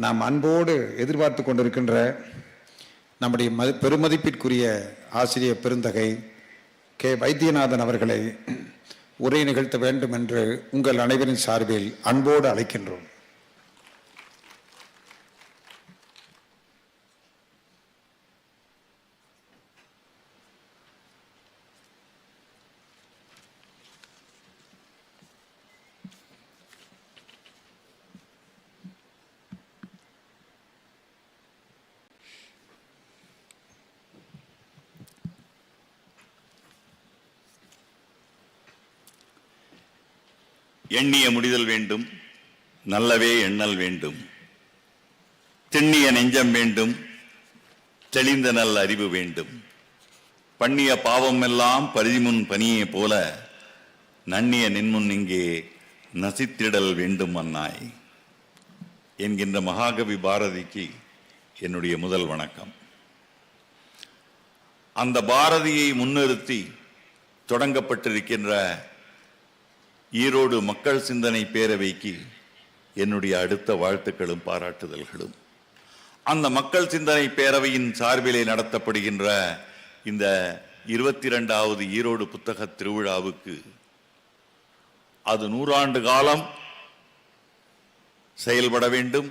நாம் அன்போடு எதிர்பார்த்து கொண்டிருக்கின்ற நம்முடைய பெருமதிப்பிற்குரிய ஆசிரியர் பெருந்தகை கே வைத்தியநாதன் அவர்களை உரை நிகழ்த்த வேண்டும் என்று உங்கள் அனைவரின் சார்பில் அன்போடு அழைக்கின்றோம். எண்ணிய முடிதல் வேண்டும், நல்லவே எண்ணல் வேண்டும், திண்ணிய நெஞ்சம் வேண்டும், தெளிந்த நல் அறிவு வேண்டும், பண்ணிய பாவம் எல்லாம் பரிதிமுன் பனியே போல நன்னிய நின்முன் இங்கே நசித்திடல் வேண்டும் அன்னாய் என்கின்ற மகாகவி பாரதிக்கு என்னுடைய முதல் வணக்கம். அந்த பாரதியை முன்னிறுத்தி தொடங்கப்பட்டிருக்கின்ற ஈரோடு மக்கள் சிந்தனை பேரவைக்கு என்னுடைய அடுத்த வாழ்த்துக்களும் பாராட்டுதல்களும். அந்த மக்கள் சிந்தனை பேரவையின் சார்பிலே நடத்தப்படுகின்ற இந்த 22வது ஈரோடு புத்தக திருவிழாவுக்கு அது 100 ஆண்டு காலம் செயல்பட வேண்டும்.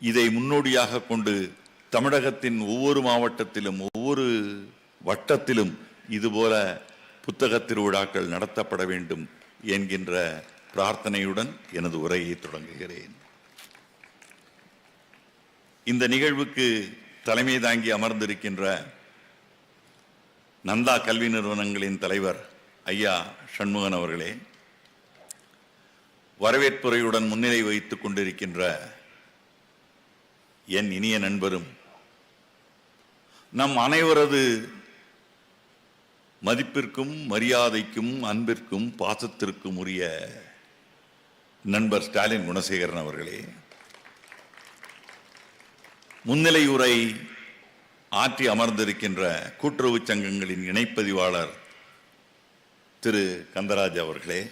இதை முன்னோடியாக கொண்டு தமிழகத்தின் ஒவ்வொரு மாவட்டத்திலும் ஒவ்வொரு வட்டத்திலும் இதுபோல புத்தக திருவிழாக்கள் நடத்தப்பட வேண்டும் என்கின்ற பிரார்த்தனையுடன் எனது உரையை தொடங்குகிறேன். இந்த நிகழ்வுக்கு தலைமை தாங்கி அமர்ந்திருக்கின்ற நந்தா கல்வி நிறுவனங்களின் தலைவர் ஐயா சண்முகன் அவர்களே, வரவேற்புரையுடன் முன்னிலை வைத்துக் கொண்டிருக்கின்ற என் இனிய நண்பரும் நம் அனைவரது மதிப்பிற்கும் மரியாதைக்கும் அன்பிற்கும் பாசத்திற்கும் உரிய நண்பர் ஸ்டாலின் குணசேகரன் அவர்களே, முன்னிலை உரை ஆற்றி அமர்ந்திருக்கின்ற கூட்டுறவு சங்கங்களின் இணைப்பதிவாளர் திரு கந்தராஜ் அவர்களே,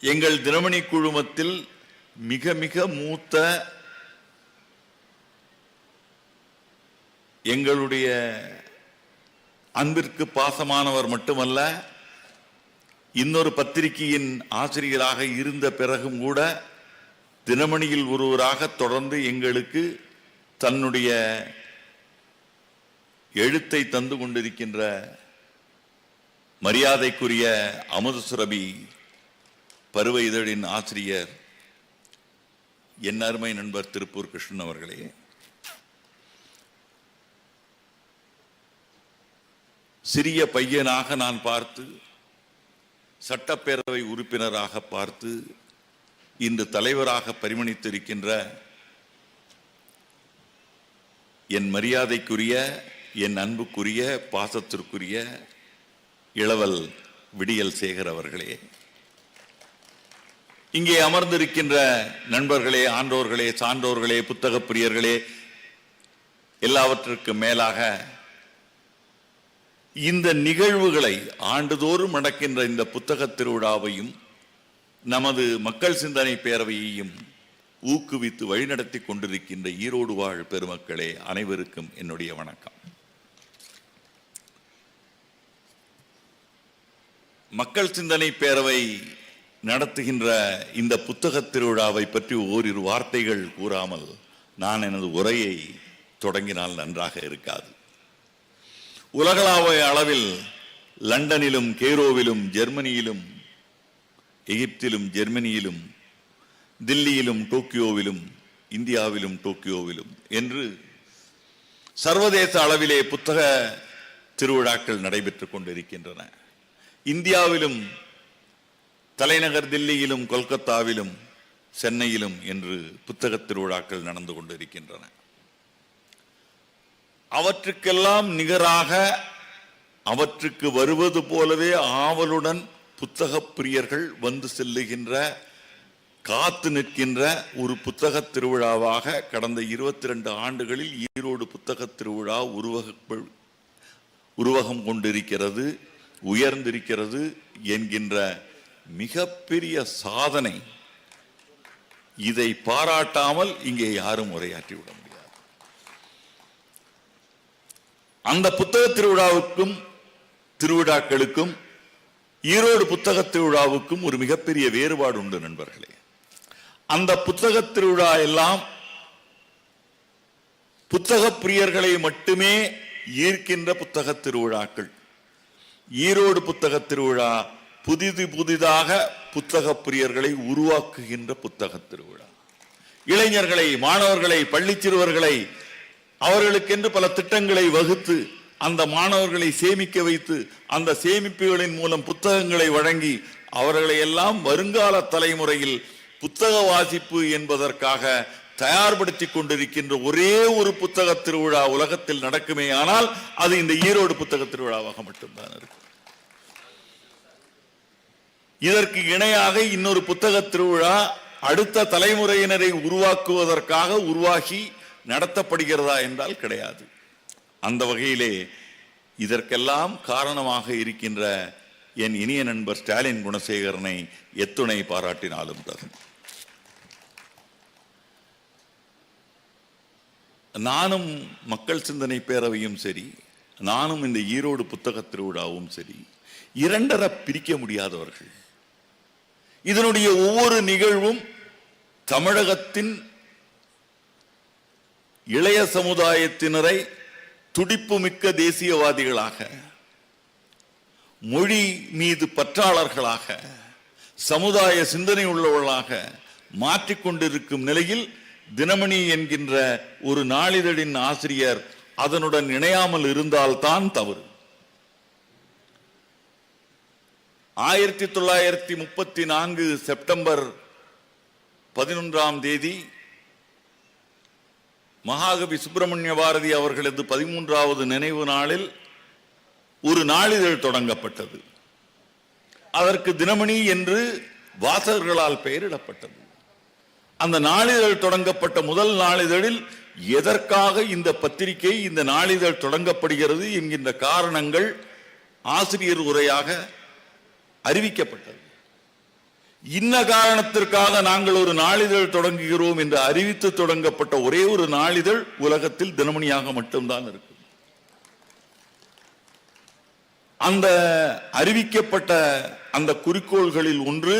எங்கள் தினமணி குழுமத்தில் மிக மிக மூத்த எங்களுடைய அன்பிற்கு பாசமானவர் மட்டுமல்ல, இன்னொரு பத்திரிகையின் ஆசிரியராக இருந்த பிறகும் கூட தினமணியில் ஒருவராக தொடர்ந்து எங்களுக்கு தன்னுடைய எழுத்தை தந்து கொண்டிருக்கின்ற மரியாதைக்குரிய அமுதசுரபி பருவ இதழின் ஆசிரியர் என் அருமை நண்பர் திருப்பூர் கிருஷ்ணன் அவர்களே, சிறிய பையனாக நான் பார்த்து சட்டப்பேரவை உறுப்பினராக பார்த்து இன்று தலைவராக பரிமணித்திருக்கின்ற என் மரியாதைக்குரிய என் அன்புக்குரிய பாசத்திற்குரிய இளவல் விடியல் சேகர் அவர்களே, இங்கே அமர்ந்திருக்கின்ற நண்பர்களே, ஆன்றோர்களே, சான்றோர்களே, புத்தக பிரியர்களே, எல்லாவற்றுக்கும் மேலாக இந்த நிகழ்வுகளை ஆண்டுதோறும் நடக்கின்ற இந்த புத்தக திருவிழாவையும் நமது மக்கள் சிந்தனை பேரவையையும் ஊக்குவித்து வழிநடத்தி கொண்டிருக்கின்ற ஈரோடு வாழ் பெருமக்களே, அனைவருக்கும் என்னுடைய வணக்கம். மக்கள் சிந்தனை பேரவை நடத்துகின்ற இந்த புத்தக திருவிழாவை பற்றி ஓரிரு வார்த்தைகள் கூறாமல் நான் எனது உரையை தொடங்கினால் நன்றாக இருக்காது. உலகளாவிய அளவில் லண்டனிலும் கெய்ரோவிலும் ஜெர்மனியிலும் எகிப்திலும் ஜெர்மனியிலும் தில்லியிலும் டோக்கியோவிலும் இந்தியாவிலும் டோக்கியோவிலும் என்று சர்வதேச அளவிலே புத்தக திருவிழாக்கள் நடைபெற்றுக் கொண்டிருக்கின்றன. இந்தியாவிலும் தலைநகர் தில்லியிலும் கொல்கத்தாவிலும் சென்னையிலும் என்று புத்தக திருவிழாக்கள் நடந்து கொண்டிருக்கின்றன. அவற்றுக்கெல்லாம் நிகராக அவற்றுக்கு வருவது போலவே ஆவலுடன் புத்தக பிரியர்கள் வந்து செல்லுகின்ற காத்து நிற்கின்ற ஒரு புத்தக திருவிழாவாக கடந்த 22 ஆண்டுகளில் ஈரோடு புத்தக திருவிழா உருவகம் கொண்டிருக்கிறது, உயர்ந்திருக்கிறது என்கின்ற மிகப்பெரிய சாதனை இதை பாராட்டாமல் இங்கே யாரும் உரையாற்றி விட முடியாது. அந்த புத்தக திருவிழாவுக்கும் திருவிழாக்களுக்கும் ஈரோடு புத்தக திருவிழாவுக்கும் ஒரு மிகப்பெரிய வேறுபாடு உண்டு நண்பர்களே. அந்த புத்தக திருவிழா எல்லாம் புத்தக பிரியர்களை மட்டுமே ஈர்க்கின்ற புத்தக திருவிழாக்கள். ஈரோடு புத்தக திருவிழா புதிதாக புத்தக பிரியர்களை உருவாக்குகின்ற புத்தக திருவிழா. இளைஞர்களை, மாணவர்களை, பள்ளி சிறுவர்களை அவர்களுக்கென்று பல திட்டங்களை வகுத்து அந்த மாணவர்களை சேமிக்க வைத்து அந்த சேமிப்புகளின் மூலம் புத்தகங்களை வழங்கி அவர்களை எல்லாம் வருங்கால தலைமுறையில் புத்தக வாசிப்பு என்பதற்காக தயார்படுத்திக் கொண்டிருக்கின்ற ஒரே ஒரு புத்தக திருவிழா உலகத்தில் நடக்குமே ஆனால் அது இந்த ஈரோடு புத்தக திருவிழாவாக மட்டும்தான் இருக்கும். இதற்கு இணையாக இன்னொரு புத்தக திருவிழா அடுத்த தலைமுறையினரை உருவாக்குவதற்காக உருவாகி நடத்தப்படுகிறதா என்றால் கிடையாது. அந்த வகையிலே இதற்கெல்லாம் காரணமாக இருக்கின்ற என் இனிய நண்பர் ஸ்டாலின் குணசேகரனை எத்துணை பாராட்டினாலும் தகும். நானும் மக்கள் சிந்தனை பேரவையும் சரி, நானும் இந்த ஈரோடு புத்தக திருவிழாவும் சரி, இரண்டர பிரிக்க முடியாதவர்கள். இதனுடைய ஒவ்வொரு நிகழ்வும் தமிழகத்தின் இளைய சமுதாயத்தினரை துடிப்புமிக்க தேசியவாதிகளாக, மொழி மீது பற்றாளர்களாக, சமுதாய சிந்தனை உள்ளவர்களாக மாற்றிக்கொண்டிருக்கும் நிலையில் தினமணி என்கின்ற ஒரு நாளிதழின் ஆசிரியர் அதனுடன் இணையாமல் இருந்தால்தான் தவறு. 1934 செப்டம்பர் 11 மகாகவி சுப்பிரமணிய பாரதி அவர்களது 13வது நினைவு நாளில் ஒரு நாளிதழ் தொடங்கப்பட்டது. அதற்கு தினமணி என்று வாசகர்களால் பெயரிடப்பட்டது. அந்த நாளிதழ் தொடங்கப்பட்ட முதல் நாளிதழில் எதற்காக இந்த பத்திரிகை, இந்த நாளிதழ் தொடங்கப்படுகிறது என்கின்ற காரணங்கள் ஆசிரியர் உரையாக அறிவிக்கப்பட்டது. இன்ன காரணத்திற்காக நாங்கள் ஒரு நாளிதழ் தொடங்குகிறோம் என்று அறிவித்து தொடங்கப்பட்ட ஒரே ஒரு நாளிதழ் உலகத்தில் தினமணியாக மட்டும்தான் இருக்கு. அந்த அறிவிக்கப்பட்ட அந்த குறிக்கோள்களில் ஒன்று,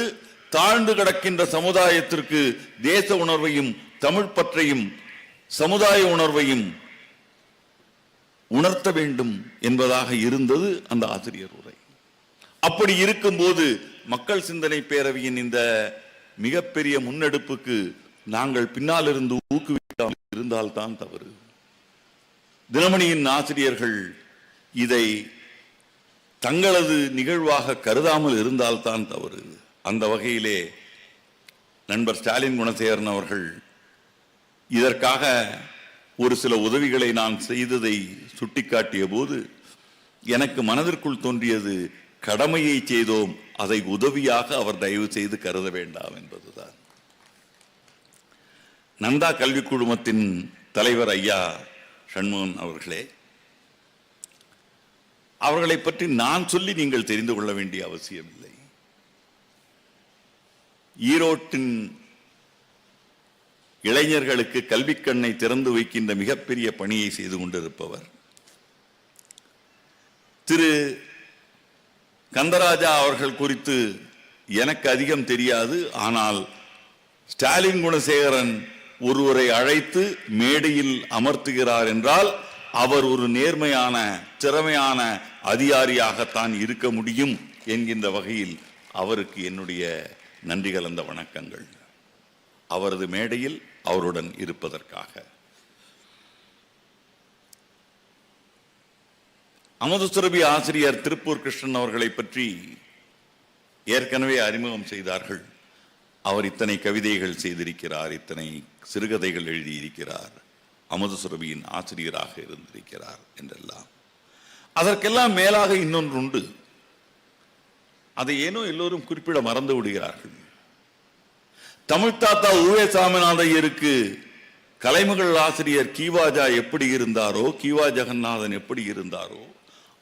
தாழ்ந்து கிடக்கின்ற சமுதாயத்திற்கு தேச உணர்வையும் தமிழ் பற்றையும் சமுதாய உணர்வையும் உணர்த்த வேண்டும் என்பதாக இருந்தது அந்த ஆசிரியர் உரை. அப்படி இருக்கும்போது மக்கள் சிந்தனை பேரவையின் இந்த மிகப்பெரிய முன்னெடுப்புக்கு நாங்கள் பின்னால் இருந்து ஊக்குவிக்காமல் இருந்தால்தான் தவறு. தினமணியின் ஆசிரியர்கள் இதை தங்களது நிகழ்வாக கருதாமல் இருந்தால்தான் தவறு. அந்த வகையிலே நண்பர் ஸ்டாலின் குணசேகரன் அவர்கள் இதற்காக ஒரு சில உதவிகளை நான் செய்ததை சுட்டிக்காட்டிய போது எனக்கு மனதிற்குள் தோன்றியது, கடமையை செய்தோம், அதை உதவியாக அவர் தயவு செய்து கருத வேண்டாம் என்பதுதான். நந்தா கல்வி குழுமத்தின் தலைவர் ஐயா சண்முகன் அவர்களே, அவர்களை பற்றி நான் சொல்லி நீங்கள் தெரிந்து கொள்ள வேண்டிய அவசியமில்லை. ஈரோட்டின் இளைஞர்களுக்கு கல்விக்கண்ணை திறந்து வைக்கின்ற மிகப்பெரிய பணியை செய்து கொண்டிருப்பவர். திரு கந்தராஜா அவர்கள் குறித்து எனக்கு அதிகம் தெரியாது. ஆனால் ஸ்டாலின் குணசேகரன் ஒருவரை அழைத்து மேடையில் அமர்த்துகிறார் என்றால் அவர் ஒரு நேர்மையான, திறமையான அதிகாரியாகத்தான் இருக்க முடியும் என்கின்ற வகையில் அவருக்கு என்னுடைய நன்றி கலந்த வணக்கங்கள். அவரது மேடையில் அவருடன் இருப்பதற்காக. அமுதசுரபி ஆசிரியர் திருப்பூர் கிருஷ்ணன் அவர்களை பற்றி ஏற்கனவே அறிமுகம் செய்தார்கள். அவர் இத்தனை கவிதைகள் செய்திருக்கிறார், இத்தனை சிறுகதைகள் எழுதியிருக்கிறார், அமுதசுரபியின் ஆசிரியராக இருந்திருக்கிறார் என்றெல்லாம். அதற்கெல்லாம் மேலாக இன்னொன்று உண்டு. அதை ஏனோ எல்லோரும் குறிப்பிட மறந்து விடுகிறார்கள். தமிழ் தாத்தா உவே சாமிநாதையருக்கு கலைமகள் ஆசிரியர் கீவாஜா எப்படி இருந்தாரோ, கீவா ஜெகநாதன் எப்படி இருந்தாரோ,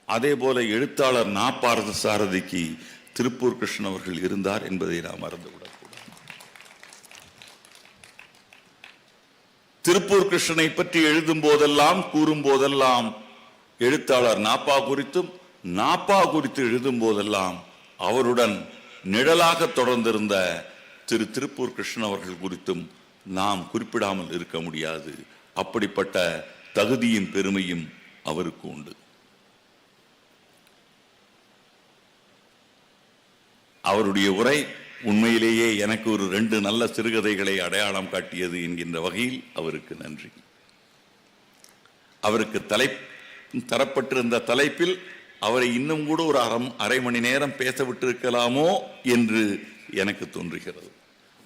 அதே போல எழுத்தாளர் நா. பார்த்தசாரதிக்கு திருப்பூர் கிருஷ்ணன் அவர்கள் இருந்தார் என்பதை நாம் மறந்துவிடக்கூடாது. திருப்பூர் கிருஷ்ணனை பற்றி எழுதும் போதெல்லாம் கூறும் போதெல்லாம் எழுத்தாளர் நாப்பா குறித்தும் நாப்பா குறித்து எழுதும் போதெல்லாம் அவருடன் நிழலாக தொடர்ந்திருந்த திருப்பூர் கிருஷ்ணன் அவர்கள் குறித்தும் நாம் குறிப்பிடாமல் இருக்க முடியாது. அப்படிப்பட்ட தகுதியும் பெருமையும் அவருக்கு உண்டு. அவருடைய உரை உண்மையிலேயே எனக்கு ஒரு 2 நல்ல சிறுகதைகளை அடையாளம் காட்டியது என்கின்ற வகையில் அவருக்கு நன்றி. அவருக்கு தரப்பட்டிருந்த தலைப்பில் அவரை இன்னும் கூட ஒரு அரை மணி நேரம் பேச விட்டிருக்கலாமோ என்று எனக்கு தோன்றுகிறது.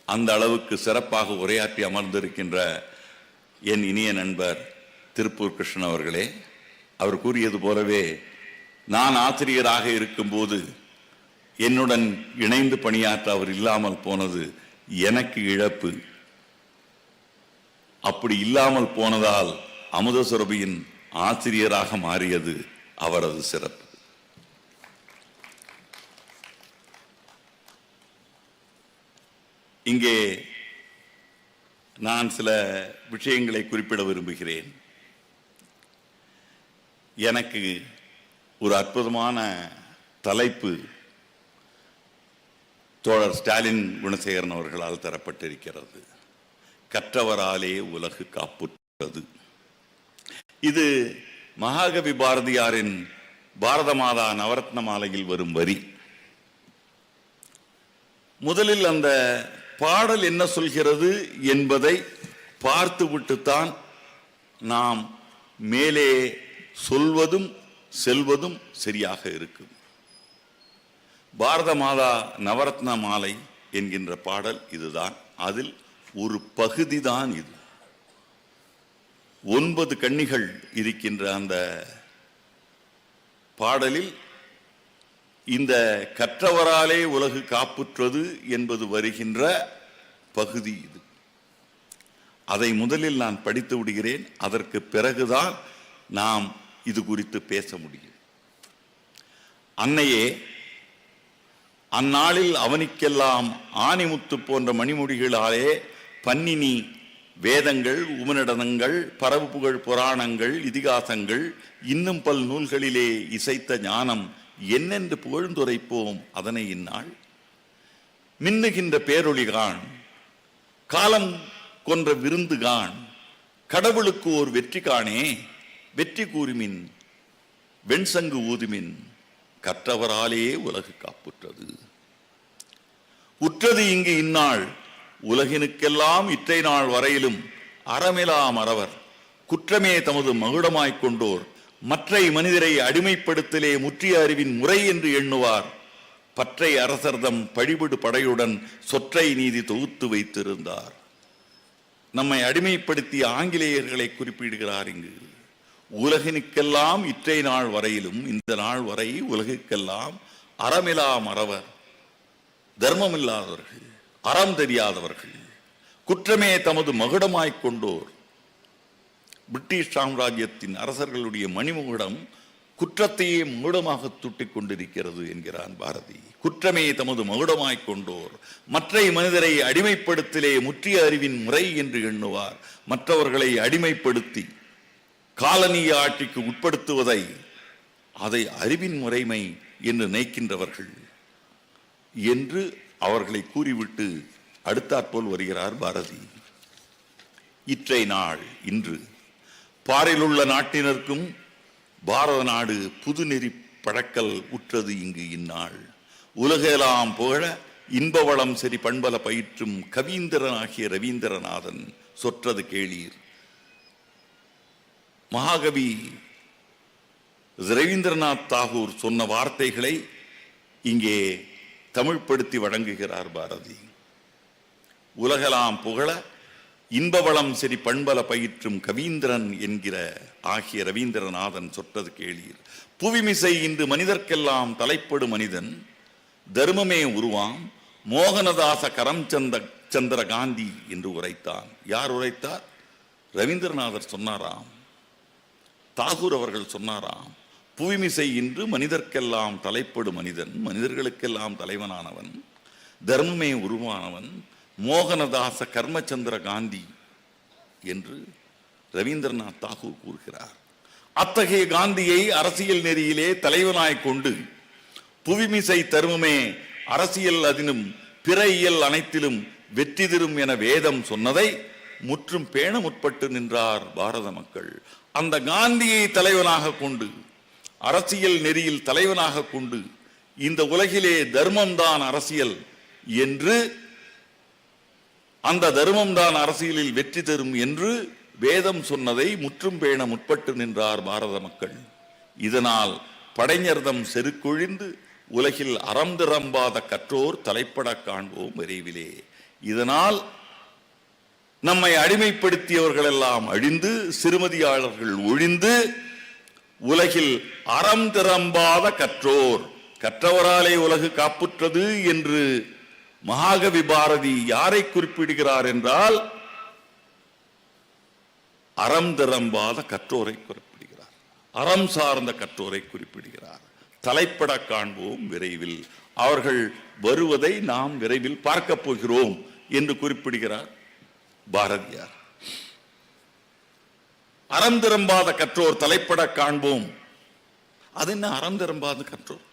அந்த அளவுக்கு சிறப்பாக உரையாற்றி அமர்ந்திருக்கின்ற என் இனிய நண்பர் திருப்பூர் கிருஷ்ணன் அவர்களே, அவர் கூறியது போலவே நான் ஆசிரியராக இருக்கும்போது என்னுடன் இணைந்து பணியாற்ற அவர் இல்லாமல் போனது எனக்கு இழப்பு. அப்படி இல்லாமல் போனதால் அமுத சுரபியின் ஆசிரியராக மாறியது அவரது சிறப்பு. இங்கே நான் சில விஷயங்களை குறிப்பிட விரும்புகிறேன். எனக்கு ஒரு அற்புதமான தலைப்பு தோழர் ஸ்டாலின் குணசேகரன் அவர்களால் தரப்பட்டிருக்கிறது. கற்றவராலே உலகு காப்புற்றது. இது மகாகவி பாரதியாரின் பாரத மாதா நவரத்ன மாலையில் வரும் வரி. முதலில் அந்த பாடல் என்ன சொல்கிறது என்பதை பார்த்துவிட்டுத்தான் நாம் மேலே சொல்வதும் செல்வதும் சரியாக இருக்கும். பாரத மாதா நவரத்ன மாலை என்கின்ற பாடல் இதுதான். அதில் ஒரு பகுதி தான் இது. 9 கன்னிகள் இருக்கின்ற அந்த பாடலில் இந்த கற்றவராலே உலகு காப்புற்றது என்பது வருகின்ற பகுதி இது. அதை முதலில் நான் படித்து விடுகிறேன். அதற்கு பிறகுதான் நாம் இது குறித்து பேச முடியும். அன்னையே, அந்நாளில் அவனுக்கெல்லாம் ஆணிமுத்து போன்ற மணிமுடிகளாலே பன்னினி வேதங்கள், உபநிடதங்கள், பரவு புகழ் புராணங்கள், இதிகாசங்கள், இன்னும் பல் நூல்களிலே இசைத்த ஞானம் என்னென்று புகழ்ந்துரைப்போம் அதனை இந்நாள். மின்னுகின்ற பேரொளிகான், காலம் கொன்ற விருந்துகான், கடவுளுக்கு ஓர் வெற்றி காணே, வெற்றி கூறுமின் வெண்சங்கு ஊதுமின், கற்றவராலே உலகு காப்புற்றது. உற்றது இங்கு இந்நாள், உலகினுக்கெல்லாம் இற்றை நாள் வரையிலும் அறமெலாம் அறவர், குற்றமே தமது மகுடமாய்க் கொண்டோர், மற்றை மனிதரை அடிமைப்படுத்தலே முற்றிய அறிவின் முறை என்று எண்ணுவார், பற்றை அரசர்தம் பழிபடு படையுடன் சொற்றை நீதி தொகுத்து வைத்திருந்தார். நம்மை அடிமைப்படுத்திய ஆங்கிலேயர்களை குறிப்பிடுகிறார் இங்கு. உலகினுக்கெல்லாம் இற்றை நாள் வரையிலும், இந்த நாள் வரை உலகுக்கெல்லாம் அறமெலாம் அறவர், தர்மமில்லாதவர்கள், அறம் தெரியாதவர்கள், குற்றமே தமது மகுடமாய்க் கொண்டோர். பிரிட்டிஷ் சாம்ராஜ்யத்தின் அரசர்களுடைய மணிமுகுடம் குற்றத்தையே மூடமாக துட்டிக் கொண்டிருக்கிறது என்கிறான் பாரதி. குற்றமே தமது மகுடமாய்க் கொண்டோர், மற்றை மனிதரை அடிமைப்படுத்தலே முற்றிய அறிவின் முறை என்று எண்ணுவார். மற்றவர்களை அடிமைப்படுத்தி காலனிய ஆட்சிக்கு உட்படுத்துவதை அதை அறிவின் முறைமை என்று நினைக்கின்றவர்கள் என்று அவர்களை கூறிவிட்டு அடுத்தாற்போல் வருகிறார் பாரதி. இற்றை நாள் இன்று பாரிலுள்ள நாட்டினருக்கும் பாரத நாடு புதுநெறி பழக்கல் உற்றது இங்கு இந்நாள். உலகெல்லாம் புகழ இன்பவளம் சரி பண்பல பயிற்றும் கவீந்திரனாகிய ரவீந்திரநாதன் சொற்றது கேளீர். மகாகவி ரவீந்திரநாத் தாகூர் சொன்ன வார்த்தைகளை இங்கே தமிழ்படுத்தி வழங்குகிறார் பாரதி. உலகெல்லாம் புகழ இன்பவளம் சரி பண்பல பயிற்றும் கவீந்திரன் என்கிற ஆகிய ரவீந்திரநாதன் சொற்றது கேளீர். புவிமிசை இன்று மனிதர்க்கெல்லாம் தலைப்படு மனிதன், தர்மமே உருவாம் மோகனதாச கரம் சந்திர காந்தி என்று உரைத்தான். யார் உரைத்தார்? ரவீந்திரநாதர் சொன்னாராம், தாகூர் அவர்கள் சொன்னாராம். புவிமிசை இன்று மனிதர்க்கெல்லாம் தலைப்படு மனிதன், மனிதர்களுக்கெல்லாம் தலைவனானவன், தர்மமே உருவானவன், மோகனதாச கர்மச்சந்திர காந்தி என்று ரவீந்திரநாத் தாகூர் கூறுகிறார். அத்தகைய காந்தியை அரசியல் நெறியிலே தலைவனாய் கொண்டு புவிமிசை தருமமே அரசியல் அதிலும் பிற இயல் அனைத்திலும் வெற்றி தரும் என வேதம் சொன்னதை முற்றும் பேண முற்பட்டு நின்றார் பாரத மக்கள். அந்த காந்தியை தலைவனாக கொண்டு, அரசியல் நெறியில் தலைவனாக கொண்டு, இந்த உலகிலே தர்மம்தான் அரசியல் என்று, அந்த தர்மம்தான் அரசியலில் வெற்றி தரும் என்று வேதம் சொன்னதை முற்றும் பேண முற்பட்டு நின்றார் பாரத மக்கள். இதனால் படைஞர்தம் செருக்கொழிந்து உலகில் அறம் திறம்பாத கற்றோர் தலைப்பட காண்போம் விரைவிலே. இதனால் நம்மை அடிமைப்படுத்தியவர்கள் எல்லாம் அழிந்து, சிறுமதியாளர்கள் ஒழிந்து, உலகில் அறம் திறம்பாத கற்றோர், கற்றவராலே உலகு காப்புற்றது என்று மகாகவி பாரதி யாரை குறிப்பிடுகிறார் என்றால் அறம் திறம்பாத கற்றோரை குறிப்பிடுகிறார். அறம் சார்ந்த கற்றோரை குறிப்பிடுகிறார். தலைப்பட காண்போம் விரைவில், அவர்கள் வருவதை நாம் விரைவில் பார்க்க போகிறோம் என்று குறிப்பிடுகிறார் பாரதியார். அறம் திறம்பாத கற்றோர் தலைப்பட காண்போம். அது என்ன அறம் திறம்பாத கற்றோர்?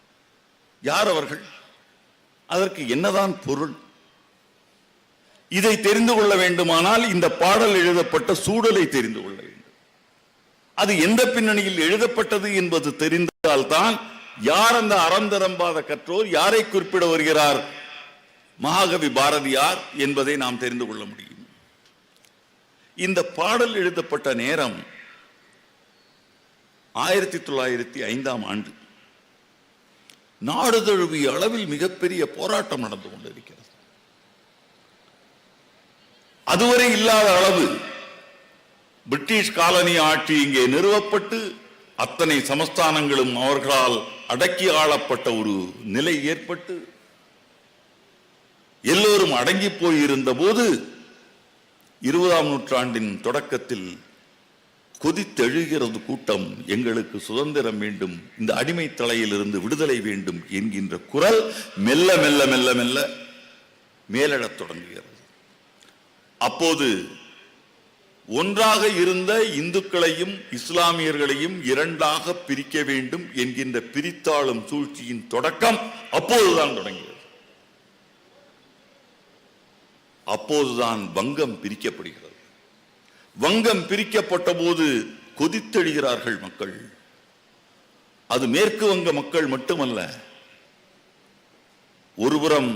யார் அவர்கள்? அதற்கு என்னதான் பொருள்? இதை தெரிந்து கொள்ள வேண்டுமானால் இந்த பாடல் எழுதப்பட்ட சூழலை தெரிந்து கொள்ள வேண்டும். அது எந்த பின்னணியில் எழுதப்பட்டது என்பது தெரிந்தால்தான் யார் அந்த அறம் திறம்பாத கற்றோர், யாரை குறிப்பிட வருகிறார் மகாகவி பாரதியார் என்பதை நாம் தெரிந்து கொள்ள முடியும். இந்த பாடல் எழுதப்பட்ட நேரம் 1905ஆம் ஆண்டு. நாடு தழுவிய அளவில் மிகப்பெரிய போராட்டம் நடந்து கொண்டிருக்கிறது. அதுவரை இல்லாத அளவு பிரிட்டிஷ் காலனி ஆட்சி இங்கே நிறுவப்பட்டு அத்தனை சமஸ்தானங்களும் அவர்களால் அடக்கி ஆளப்பட்ட ஒரு நிலை ஏற்பட்டு எல்லோரும் அடங்கி போயிருந்த போது 20ஆம் நூற்றாண்டின் தொடக்கத்தில் கொதித்தெழுகிறது கூட்டம். எங்களுக்கு சுதந்திரம் வேண்டும், இந்த அடிமை தலையிலிருந்து விடுதலை வேண்டும் என்கின்ற குரல் மெல்ல மெல்ல மெல்ல மெல்ல மேலெழத் தொடங்குகிறது. அப்போது ஒன்றாக இருந்த இந்துக்களையும் இஸ்லாமியர்களையும் இரண்டாக பிரிக்க வேண்டும் என்கின்ற பிரித்தாளும் சூழ்ச்சியின் தொடக்கம் அப்போதுதான் தொடங்கியது. அப்போதுதான் வங்கம் பிரிக்கப்படுகிறது. வங்கம் பிரிக்கப்பட்ட போது கொதித்தெழுகிறார்கள் மக்கள். அது மேற்கு வங்க மக்கள் மட்டுமல்ல, ஒருபுறம்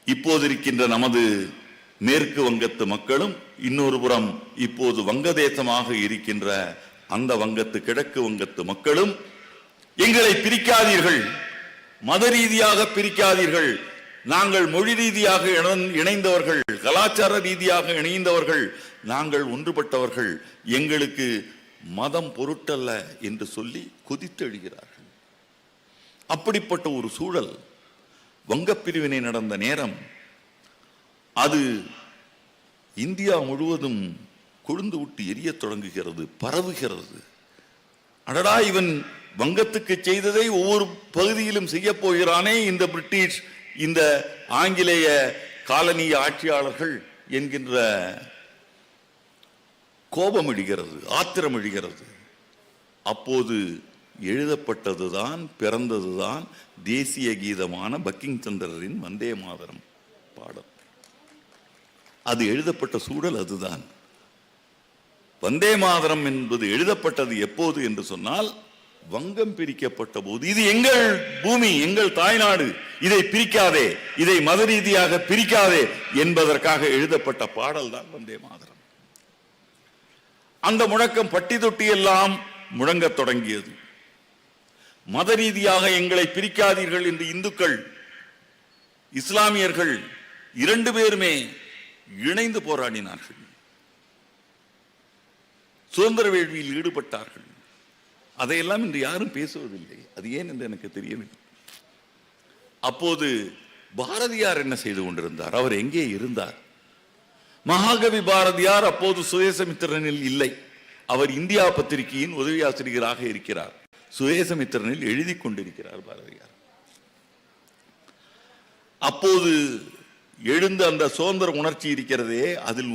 இப்போது இருக்கின்ற நமது மேற்கு வங்கத்து மக்களும், இன்னொரு புறம் இப்போது வங்கதேசமாக இருக்கின்ற அந்த வங்கத்து கிழக்கு வங்கத்து மக்களும் எங்களை பிரிக்காதீர்கள், மத ரீதியாக பிரிக்காதீர்கள், நாங்கள் மொழி ரீதியாக இணைந்தவர்கள், கலாச்சார ரீதியாக இணைந்தவர்கள், நாங்கள் ஒன்றுபட்டவர்கள், எங்களுக்கு மதம் பொருட்டல்ல என்று சொல்லி கொதித்தெழுகிறார்கள். அப்படிப்பட்ட ஒரு சூழல் வங்கப்பிரிவினை நடந்த நேரம். அது இந்தியா முழுவதும் கொழுந்து விட்டு எரிய தொடங்குகிறது, பரவுகிறது. அடடா, இவன் வங்கத்துக்கு செய்ததை ஒவ்வொரு பகுதியிலும் செய்ய போகிறானே இந்த பிரிட்டிஷ், இந்த ஆங்கிலேய காலனி ஆட்சியாளர்கள் என்கின்ற கோபம் எழுகிறது, ஆத்திரம் எழுகிறது. அப்போது எழுதப்பட்டதுதான், பிறந்ததுதான் தேசிய கீதமான பங்கிங் சந்திரரின் வந்தே மாதரம் பாடல். அது எழுதப்பட்ட சூழல் அதுதான். வந்தே மாதரம் என்பது எழுதப்பட்டது எப்போது என்று சொன்னால், வங்கம் பிரிக்கப்பட்ட போது. இது எங்கள் பூமி, எங்கள் தாய்நாடு, இதை பிரிக்காதே, இதை மத ரீதியாக பிரிக்காதே என்பதற்காக எழுதப்பட்ட பாடல் தான் வந்தே மாதரம். அந்த முழக்கம் பட்டி தொட்டி எல்லாம் முழங்கத் தொடங்கியது. மத ரீதியாக எங்களை பிரிக்காதீர்கள் என்று இந்துக்கள் இஸ்லாமியர்கள் இரண்டு பேருமே இணைந்து போராடினார்கள், சுதந்திர வேள்வியில் ஈடுபட்டார்கள். அதையெல்லாம் இன்று யாரும் பேசுவதில்லை. அது ஏன் என்று எனக்கு தெரியவில்லை. அப்போது பாரதியார் என்ன செய்து கொண்டிருந்தார்? அவர் எங்கே இருந்தார்? மகாகவி பாரதியார் அப்போது சுதேசமித்திரனில் இல்லை. அவர் இந்தியா பத்திரிகையின் உதவி ஆசிரியராக இருக்கிறார். சுதேசமித்திரனில் எழுதி கொண்டிருக்கிறார் பாரதியார். அப்போது எழுந்த அந்த சுதந்திர உணர்ச்சி இருக்கிறதே, அதில்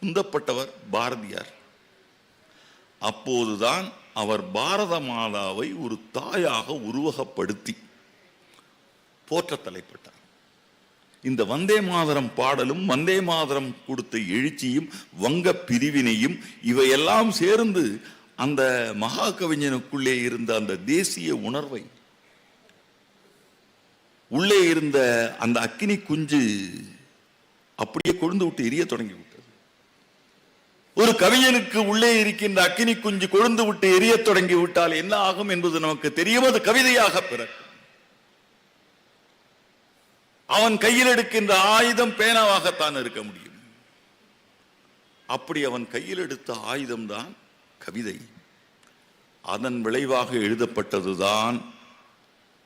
உந்தப்பட்டவர் பாரதியார். அப்போதுதான் அவர் பாரத மாதாவை ஒரு தாயாக உருவகப்படுத்தி போற்ற தலைப்பட்டார். இந்த வந்தே மாதரம் பாடலும் வந்தே மாதரம் கொடுத்த எழுச்சியும் வங்க பிரிவினையும் இவையெல்லாம் சேர்ந்து அந்த மகா கவிஞனுக்குள்ளே இருந்த அந்த தேசிய உணர்வை, உள்ளே இருந்த அந்த அக்கினி குஞ்சு அப்படியே கொழுந்து விட்டு எரிய தொடங்கி விட்டது. ஒரு கவிஞனுக்கு உள்ளே இருக்கின்ற அக்கினி குஞ்சு கொழுந்து விட்டு எரிய தொடங்கி விட்டால் என்ன ஆகும் என்பது நமக்கு தெரியும். அது கவிதையாக பிறக்கும். அவன் கையில் எடுக்கின்ற ஆயுதம் பேனாவாகத்தான் இருக்க முடியும். அப்படி அவன் கையில் எடுத்த ஆயுதம்தான் கவிதை. அதன் விளைவாக எழுதப்பட்டதுதான்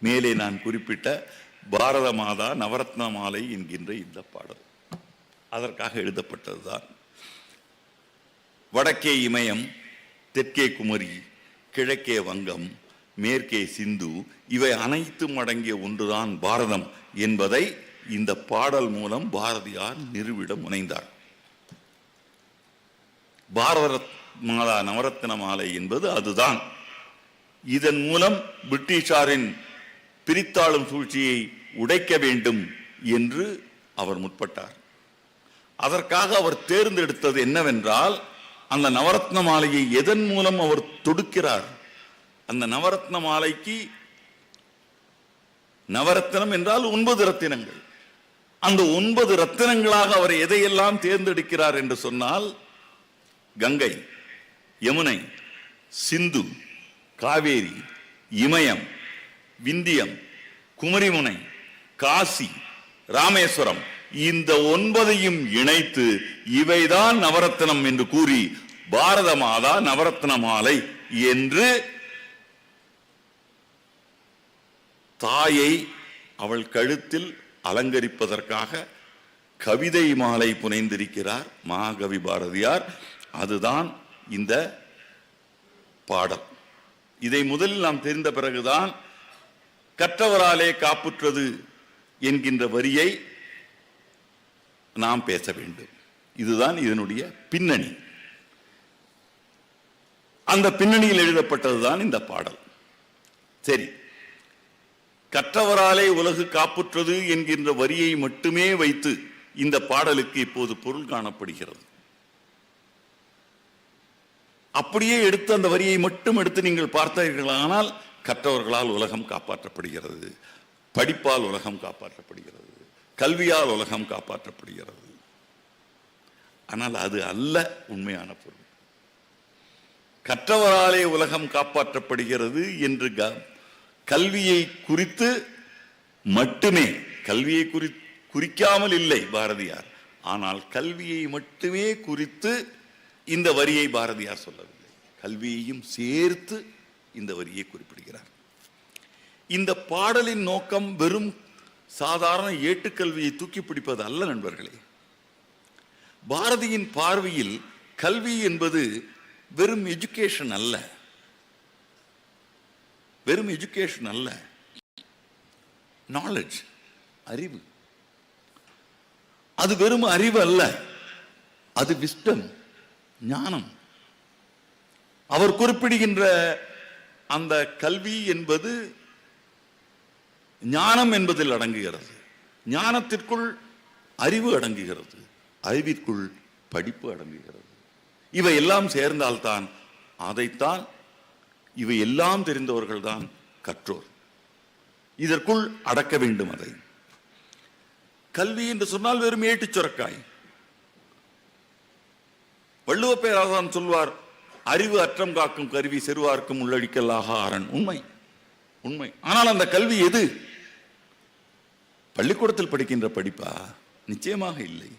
மேலே நான் குறிப்பிட்ட பாரத மாதா நவரத்ன மாலை என்கின்ற இந்த பாடல். அதற்காக எழுதப்பட்டதுதான். வடக்கே இமயம், தெற்கே குமரி, கிழக்கே வங்கம், மேற்கே சிந்து, இவை அனைத்தும் அடங்கிய ஒன்றுதான் பாரதம் என்பதை இந்த பாடல் மூலம் பாரதியார் நிறுவிட முனைந்தார். பாரத மாதா நவரத்ன மாலை என்பது அதுதான். இதன் மூலம் பிரிட்டிஷாரின் பிரித்தாளும் சூழ்ச்சியை உடைக்க வேண்டும் என்று அவர் முற்பட்டார். அதற்காக அவர் தேர்ந்தெடுத்தது என்னவென்றால், அந்த நவரத்ன மாலையை எதன் மூலம் அவர் தொடுக்கிறார். அந்த நவரத்ன மாலைக்கு நவரத்னம் என்றால் 9 ரத்தினங்கள். அந்த 9 ரத்தினங்களாக அவர் எதையெல்லாம் தேர்ந்தெடுக்கிறார் என்று சொன்னால், கங்கை, யமுனை, சிந்து, காவேரி, இமயம், விந்தியம், குமரிமுனை, காசி, ராமேஸ்வரம், இந்த 9ஐயும் இணைத்து இவைதான் நவரத்னம் என்று கூறி பாரத மாதா நவரத்ன மாலை என்று தாயை அவள் கழுத்தில் அலங்கரிப்பதற்காக கவிதை மாலை புனைந்திருக்கிறார் மகாகவி பாரதியார். அதுதான் இந்த பாடல். இதை முதலில் நாம் தெரிந்த பிறகுதான் கற்றவராலே காப்புற்றது என்கின்ற வரியை நாம் பேச வேண்டும். இதுதான் இதனுடைய பின்னணி. அந்த பின்னணியில் எழுதப்பட்டதுதான் இந்த பாடல். சரி, கற்றவராலே உலகு காப்புற்றது என்கின்ற வரியை மட்டுமே வைத்து இந்த பாடலுக்கு இப்போது பொருள் காணப்படுகிறது. அப்படியே எடுத்து அந்த வரியை மட்டும் எடுத்து நீங்கள் பார்த்தீர்களானால், கற்றவர்களால் உலகம் காப்பாற்றப்படுகிறது, படிப்பால் உலகம் காப்பாற்றப்படுகிறது, கல்வியால் உலகம் காப்பாற்றப்படுகிறது. ஆனால் அது அல்ல உண்மையான பொருள். கற்றவராலே உலகம் காப்பாற்றப்படுகிறது என்று கல்வியை குறித்து மட்டுமே, கல்வியை குறிக்காமல் இல்லை பாரதியார், ஆனால் கல்வியை மட்டுமே குறித்து இந்த வரியை பாரதியார் சொல்லவில்லை. கல்வியையும் சேர்த்து இந்த வரியை குறிப்பிடுகிறார். இந்த பாடலின் நோக்கம் வெறும் சாதாரண ஏட்டுக்கல்வியை தூக்கி பிடிப்பது அல்ல நண்பர்களே. பாரதியின் பார்வையில் கல்வி என்பது வெறும் எஜுகேஷன் அல்ல, வெறும் எஜுகேஷன் அல்ல, நாலேஜ், அறிவு. அது வெறும் அறிவு அல்ல, அது விஸ்டம், ஞானம். அவர் குறிப்பிடுகின்ற அந்த கல்வி என்பது ஞானம் என்பதில் அடங்குகிறது. ஞானத்திற்குள் அறிவு அடங்குகிறது, அறிவிற்குள் படிப்பு அடங்குகிறது. இவை எல்லாம் சேர்ந்தால்தான், அதைத்தான் இவை எல்லாம் தெரிந்தவர்கள் தான் கற்றோர். இதற்குள் அடக்க வேண்டும் அதை. கல்வி என்று சொன்னால் வெறும் ஏட்டுச் சுரக்காய். வள்ளுவ பேராசான் சொல்வார், அறிவு அற்றம் காக்கும் கருவி செருவார்க்கும் உள்ளழிக்கல்லாக அரண். உண்மை, உண்மை. ஆனால் அந்த கல்வி எது? பள்ளிக்கூடத்தில் படிக்கின்ற படிப்பா? நிச்சயமாக இல்லை.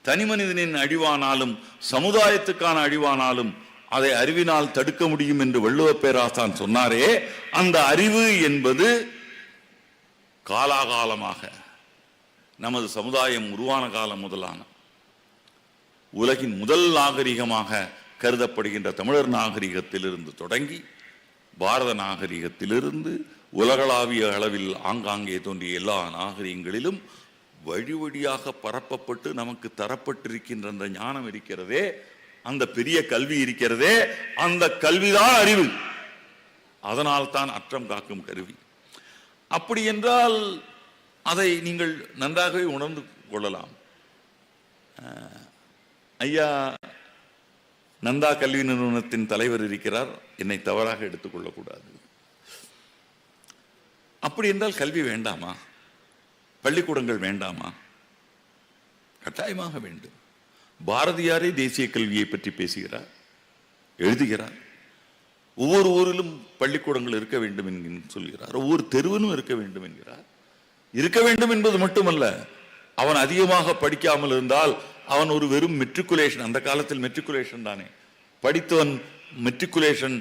தனி மனிதனின் அழிவானாலும் சமுதாயத்துக்கான அழிவானாலும் அதை அறிவினால் தடுக்க முடியும் என்று வள்ளுவ பேராசான் சொன்னாரே, அந்த அறிவு என்பது காலாகாலமாக நமது சமுதாயம் உருவான காலம் முதலான உலகின் முதல் நாகரிகமாக கருதப்படுகின்ற தமிழர் நாகரிகத்திலிருந்து தொடங்கி பாரத நாகரிகத்திலிருந்து உலகளாவிய அளவில் ஆங்காங்கே தோன்றிய எல்லா நாகரிகங்களிலும் வழி வழியாக பரப்பப்பட்டு நமக்கு தரப்பட்டிருக்கின்ற அந்த ஞானம் இருக்கிறதே, அந்த பெரிய கல்வி இருக்கிறதே, அந்த கல்விதான் அறிவு. அதனால் தான் அற்றம் காக்கும் கருவி. அப்படி என்றால் அதை நீங்கள் நன்றாகவே உணர்ந்து கொள்ளலாம். ஐயா நந்தா கல்வி நிறுவனத்தின் தலைவர் இருக்கிறார், என்னை தவறாக எடுத்துக்கொள்ளக்கூடாது. அப்படி என்றால் கல்வி வேண்டாமா? பள்ளிக்கூடங்கள் வேண்டாமா? கட்டாயமாக வேண்டும். பாரதியாரே தேசிய கல்வியை பற்றி பேசுகிறார், எழுதுகிறார். ஒவ்வொரு ஊரிலும் பள்ளிக்கூடங்கள் இருக்க வேண்டும் என்று சொல்கிறார். ஒவ்வொரு தெருவிலும் இருக்க வேண்டும் என்கிறார். இருக்க வேண்டும் என்பது மட்டுமல்ல, அவன் அதிகமாக படிக்காமல் இருந்தால் அவன் ஒரு வெறும் மெட்ரிகுலேஷன், அந்த காலத்தில் மெட்ரிகுலேஷன் தானே, படித்தவன் மெட்ரிகுலேஷன்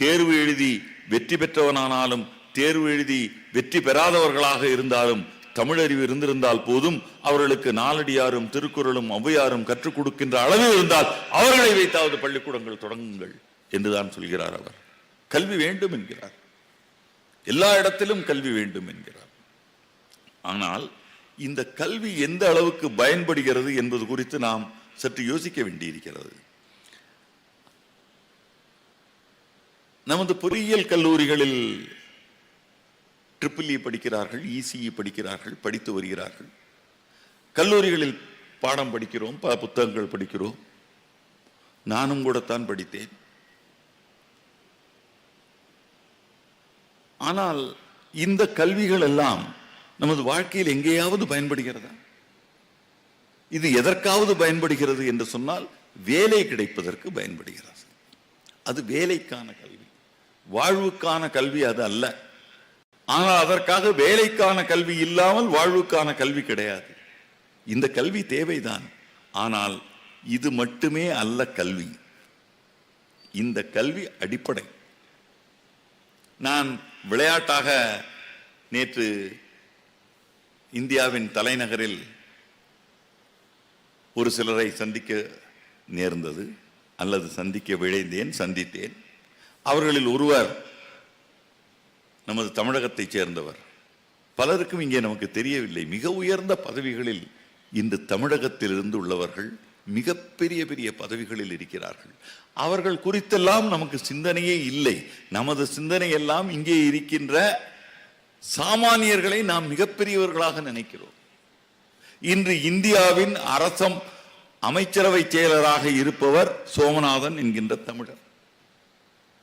தேர்வு எழுதி வெற்றி பெற்றவனானாலும் தேர்வு எழுதி வெற்றி பெறாதவர்களாக இருந்தாலும் தமிழறிவு இருந்திருந்தால் போதும், அவர்களுக்கு நாலடியாரும் திருக்குறளும் ஔவையாரும் கற்றுக் கொடுக்கின்ற அளவில் இருந்தால் அவர்களை வைத்தாவது பள்ளிக்கூடங்கள் தொடங்குங்கள் என்றுதான் சொல்கிறார். அவர் கல்வி வேண்டும் என்கிறார், எல்லா இடத்திலும் கல்வி வேண்டும் என்கிறார். ஆனால் இந்த கல்வி எந்த அளவுக்கு பயன்படுகிறது என்பது குறித்து நாம் சற்று யோசிக்க வேண்டியிருக்கிறது. நமது பொறியியல் கல்லூரிகளில் EEE படிக்கிறார்கள், ECE படிக்கிறார்கள், படித்து வருகிறார்கள். கல்லூரிகளில் பாடம் படிக்கிறோம், புத்தகங்கள் படிக்கிறோம். நானும் கூடத்தான் படித்தேன். ஆனால் இந்த கல்விகள் எல்லாம் நமது வாழ்க்கையில் எங்கேயாவது பயன்படுகிறதா? இது எதற்காவது பயன்படுகிறது என்று சொன்னால் வேலை கிடைப்பதற்கு பயன்படுகிறது. அது வேலைக்கான கல்வி, வாழ்வுக்கான கல்வி அது அல்ல. ஆனால் அதற்காக வேலைக்கான கல்வி இல்லாமல் வாழ்வுக்கான கல்வி கிடையாது. இந்த கல்வி தேவைதான், ஆனால் இது மட்டுமே அல்ல கல்வி. இந்த கல்வி அடிப்படை. நான் விளையாட்டாக நேற்று இந்தியாவின் தலைநகரில் ஒரு சிலரை சந்திக்க நேர்ந்தது, அல்லது சந்திக்க விழைந்தேன், சந்தித்தேன். அவர்களில் ஒருவர் நமது தமிழகத்தைச் சேர்ந்தவர். பலருக்கும் இங்கே நமக்கு தெரியவில்லை, மிக உயர்ந்த பதவிகளில் இந்த தமிழகத்திலிருந்து உள்ளவர்கள் மிகப்பெரிய பெரிய பதவிகளில் இருக்கிறார்கள். அவர்கள் குறித்தெல்லாம் நமக்கு சிந்தனையே இல்லை. நமது சிந்தனை எல்லாம் இங்கே இருக்கின்ற சாமானியர்களை நாம் மிகப்பெரியவர்களாக நினைக்கிறோம். இன்று இந்தியாவின் அரசம் அமைச்சரவை செயலராக இருப்பவர் சோமநாதன் என்கின்ற தமிழர்.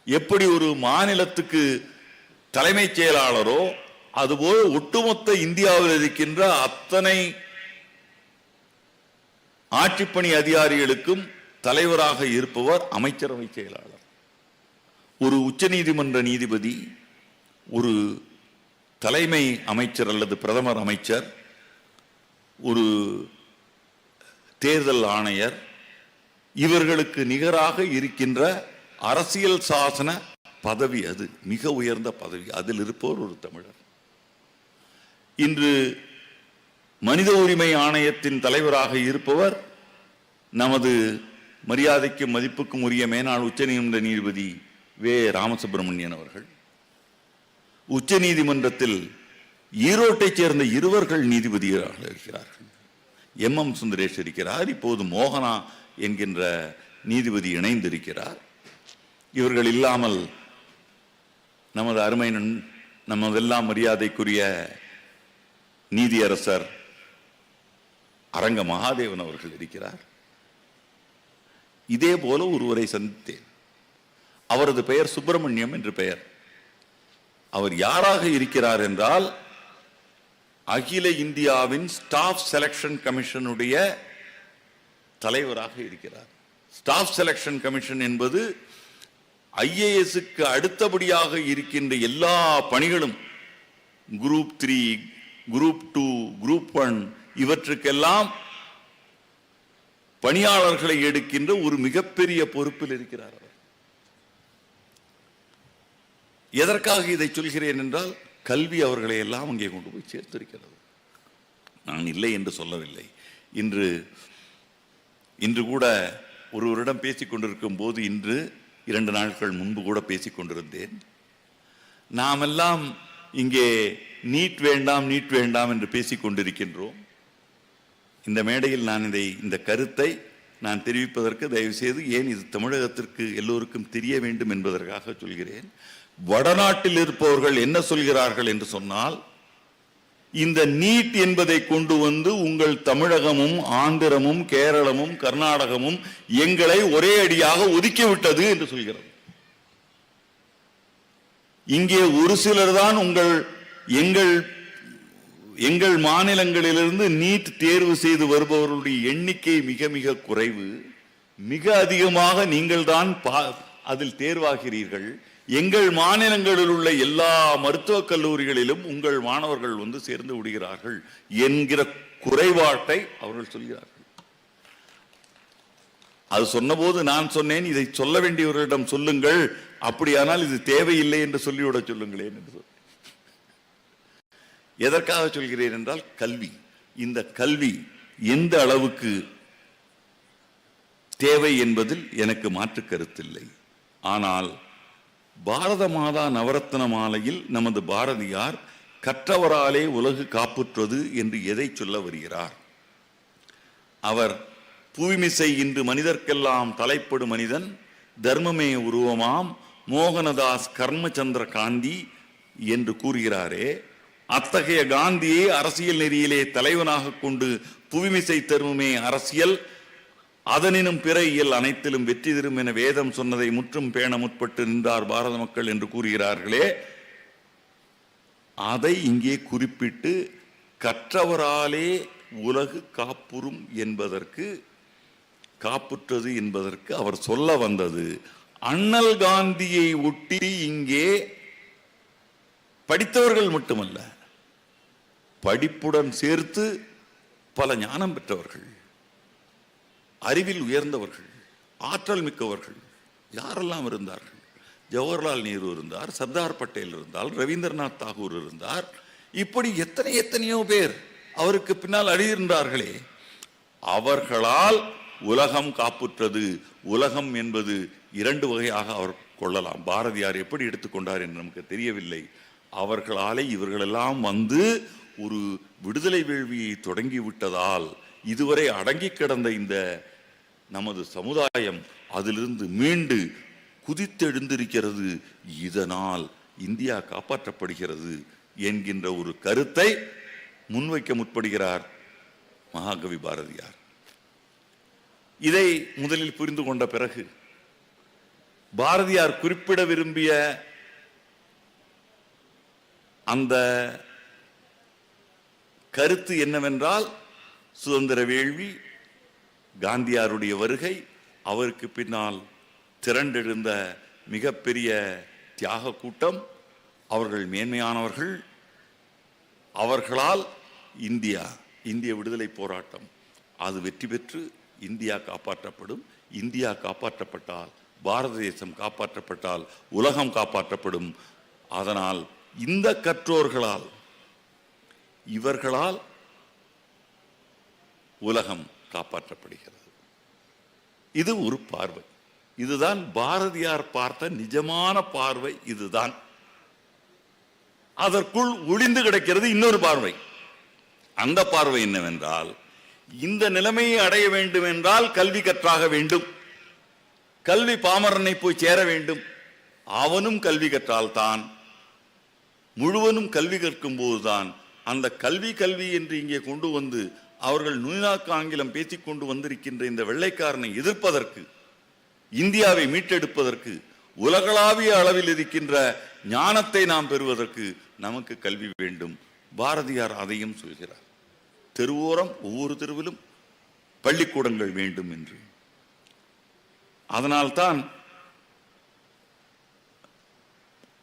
எப்படி ஒரு மாநிலத்துக்கு தலைமைச் செயலாளரோ அதுபோல் ஒட்டுமொத்த இந்தியாவில் இருக்கின்ற அத்தனை ஆட்சிப்பணி அதிகாரிகளுக்கும் தலைவராக இருப்பவர் அமைச்சரவை செயலாளர். ஒரு உச்சநீதிமன்ற நீதிபதி, ஒரு தலைமை அமைச்சர் அல்லது பிரதமர் அமைச்சர், ஒரு தேர்தல் ஆணையர், இவர்களுக்கு நிகராக இருக்கின்ற அரசியல் சாசன பதவி, அது மிக உயர்ந்த பதவி. அதில் இருப்பவர் ஒரு தமிழர். இன்று மனித உரிமை ஆணையத்தின் தலைவராக இருப்பவர் நமது மரியாதைக்கும் மதிப்புக்கும் உரிய மேனாள் உச்சநீதிமன்ற நீதிபதி வே. ராமசுப்பிரமணியன் அவர்கள். உச்ச நீதிமன்றத்தில் ஈரோட்டைச் சேர்ந்த இருவர்கள் நீதிபதியாக இருக்கிறார்கள். MM சுந்தரேஷ் இருக்கிறார், இப்போது மோகனா என்கின்ற நீதிபதி இணைந்திருக்கிறார். இவர்கள் இல்லாமல் நமது அருமை நமதெல்லாம் மரியாதைக்குரிய நீதியரசர் அரங்க மகாதேவன் அவர்கள் இருக்கிறார். இதே போல ஒருவரை சந்தித்தேன். அவரது பெயர் சுப்பிரமணியம் என்று பெயர். அவர் யாராக இருக்கிறார் என்றால், அகில இந்தியாவின் ஸ்டாஃப் செலக்ஷன் கமிஷனுடைய தலைவராக இருக்கிறார். ஸ்டாஃப் செலக்ஷன் கமிஷன் என்பது IAS-க்கு அடுத்தபடியாக இருக்கின்ற எல்லா பணிகளும், குரூப் 3, குரூப் 2, குரூப் 1 இவற்றுக்கெல்லாம் பணியாளர்களை எடுக்கின்ற ஒரு மிகப்பெரிய பொறுப்பில் இருக்கிறார். எதற்காக இதை சொல்கிறேன் என்றால், கல்வி அவர்களை எல்லாம் அங்கே கொண்டு போய் சேர்த்திருக்கிறது. நான் இல்லை என்று சொல்லவில்லை. இன்று கூட ஒருவரிடம் பேசிக் கொண்டிருக்கும் போது, இன்று 2 நாட்கள் முன்பு கூட பேசிக் கொண்டிருந்தேன். நாமெல்லாம் இங்கே நீட் வேண்டாம் நீட் வேண்டாம் என்று பேசிக் கொண்டிருக்கின்றோம். இந்த மேடையில் நான் இந்த கருத்தை நான் தெரிவிப்பதற்கு தயவு செய்து, ஏன் இது தமிழகத்திற்கு எல்லோருக்கும் தெரிய வேண்டும் என்பதற்காக சொல்கிறேன். வடநாட்டில் இருப்பவர்கள் என்ன சொல்கிறார்கள் என்று சொன்னால், இந்த நீட் என்பதை கொண்டு வந்து உங்கள் தமிழகமும் ஆந்திரமும் கேரளமும் கர்நாடகமும் எங்களை ஒரே அடியாக ஒதுக்கிவிட்டது என்று சொல்கிறது. இங்கே ஒரு சிலர் தான் எங்கள் மாநிலங்களிலிருந்து நீட் தேர்வு செய்து வருபவர்களுடைய எண்ணிக்கை மிக மிக குறைவு. மிக அதிகமாக நீங்கள் தான் அதில் தேர்வாகிறீர்கள். எங்கள் மாநிலங்களில் உள்ள எல்லா மருத்துவக் கல்லூரிகளிலும் உங்கள் மாணவர்கள் வந்து சேர்ந்து விடுகிறார்கள் என்கிற குறைபாட்டை அவர்கள் சொல்கிறார்கள். அது சொன்னபோது நான் சொன்னேன், இதை சொல்ல வேண்டியவர்களிடம் சொல்லுங்கள், அப்படியானால் இது தேவையில்லை என்று சொல்லிவிட சொல்லுங்களேன் என்று சொன்னேன். எதற்காக சொல்கிறேன் என்றால், கல்வி, இந்த கல்வி எந்த அளவுக்கு தேவை என்பதில் எனக்கு மாற்று கருத்தில்லை. ஆனால் பாரத மாதா நவரத்ன மாலையில் நமது பாரதியார் கற்றவராலே உலகு காப்புற்றது என்று எதை சொல்ல வருகிறார்? அவர் புவிமிசை இன்று மனிதர்க்கெல்லாம் தலைப்படு மனிதன், தர்மமே உருவமாம் மோகனதாஸ் கர்மச்சந்திர காந்தி என்று கூறுகிறாரே, அத்தகைய காந்தியை அரசியல் நெறியிலே தலைவனாக கொண்டு புவிமிசை தருமமே அரசியல், அதனினும் பிற இயல் அனைத்திலும் வெற்றி தரும் என வேதம் சொன்னதை முற்றும் பேண முற்பட்டு நின்றார் பாரத மக்கள் என்று கூறுகிறார்களே, அதை இங்கே குறிப்பிட்டு கற்றவராலே உலகு காப்புறும் என்பதற்கு, காப்புற்றது என்பதற்கு அவர் சொல்ல வந்தது, அண்ணல் காந்தியை ஒட்டி இங்கே படித்தவர்கள் மட்டுமல்ல, படிப்புடன் சேர்த்து பல ஞானம் பெற்றவர்கள், அறிவில் உயர்ந்தவர்கள், ஆற்றல் மிக்கவர்கள் யாரெல்லாம் இருந்தார்கள்? ஜவஹர்லால் நேரு இருந்தார், சர்தார் பட்டேல் இருந்தார், ரவீந்திரநாத் தாகூர் இருந்தார், இப்படி எத்தனையோ பேர் அவருக்கு பின்னால் அழியிருந்தார்களே. அவர்களால் உலகம் காப்புற்றது. உலகம் என்பது இரண்டு வகையாக அவர் கொள்ளலாம். பாரதியார் எப்படி எடுத்துக்கொண்டார் என்று நமக்கு தெரியவில்லை. அவர்களாலே இவர்களெல்லாம் வந்து ஒரு விடுதலை வேள்வியை தொடங்கிவிட்டதால் இதுவரை அடங்கி கிடந்த இந்த நமது சமுதாயம் அதிலிருந்து மீண்டு குதித்தெழுந்திருக்கிறது. இதனால் இந்தியா காப்பாற்றப்படுகிறது என்கின்ற ஒரு கருத்தை முன்வைக்க முற்படுகிறார் மகாகவி பாரதியார். இதை முதலில் புரிந்து கொண்ட பிறகு பாரதியார் குறிப்பிட விரும்பிய அந்த கருத்து என்னவென்றால், சுதந்திர வேள்வி, காந்தியாருடைய வருகை, அவருக்கு பின்னால் திரண்டெழுந்த மிகப்பெரிய தியாக கூட்டம், அவர்கள் மேன்மையானவர்கள், அவர்களால் இந்திய விடுதலை போராட்டம் அது வெற்றி பெற்று இந்தியா காப்பாற்றப்படும். இந்தியா காப்பாற்றப்பட்டால், பாரத தேசம் காப்பாற்றப்பட்டால் உலகம் காப்பாற்றப்படும். அதனால் இந்த கற்றோர்களால், இவர்களால் உலகம் காப்பாற்றப்படுகிறது. இது ஒரு பார்வை. இதுதான் பாரதியார் பார்த்த நிஜமான பார்வை. இதுதான். அதற்குள் ஒளிந்து கிடக்கிறது இன்னொரு பார்வை. அந்த பார்வை என்னவென்றால், இந்த நிலைமையை அடைய வேண்டும் என்றால் கல்வி கற்றாக வேண்டும், கல்வி பாமரனை போய் சேர வேண்டும். அவனும் கல்வி கற்றால்தான், முழுவதும் கல்வி கற்கும் போதுதான் அந்த கல்வி என்று இங்கே கொண்டு வந்து அவர்கள் நுண்ணாக்கு ஆங்கிலம் பேசிக் கொண்டு வந்திருக்கின்ற இந்த வெள்ளைக்காரனை எதிர்ப்பதற்கு, இந்தியாவை மீட்டெடுப்பதற்கு, உலகளாவிய அளவில் இருக்கின்ற ஞானத்தை நாம் பெறுவதற்கு நமக்கு கல்வி வேண்டும். பாரதியார் அதையும் சொல்கிறார். தெருவோரம் ஒவ்வொரு தெருவிலும் பள்ளிக்கூடங்கள் வேண்டும் என்று. அதனால்தான்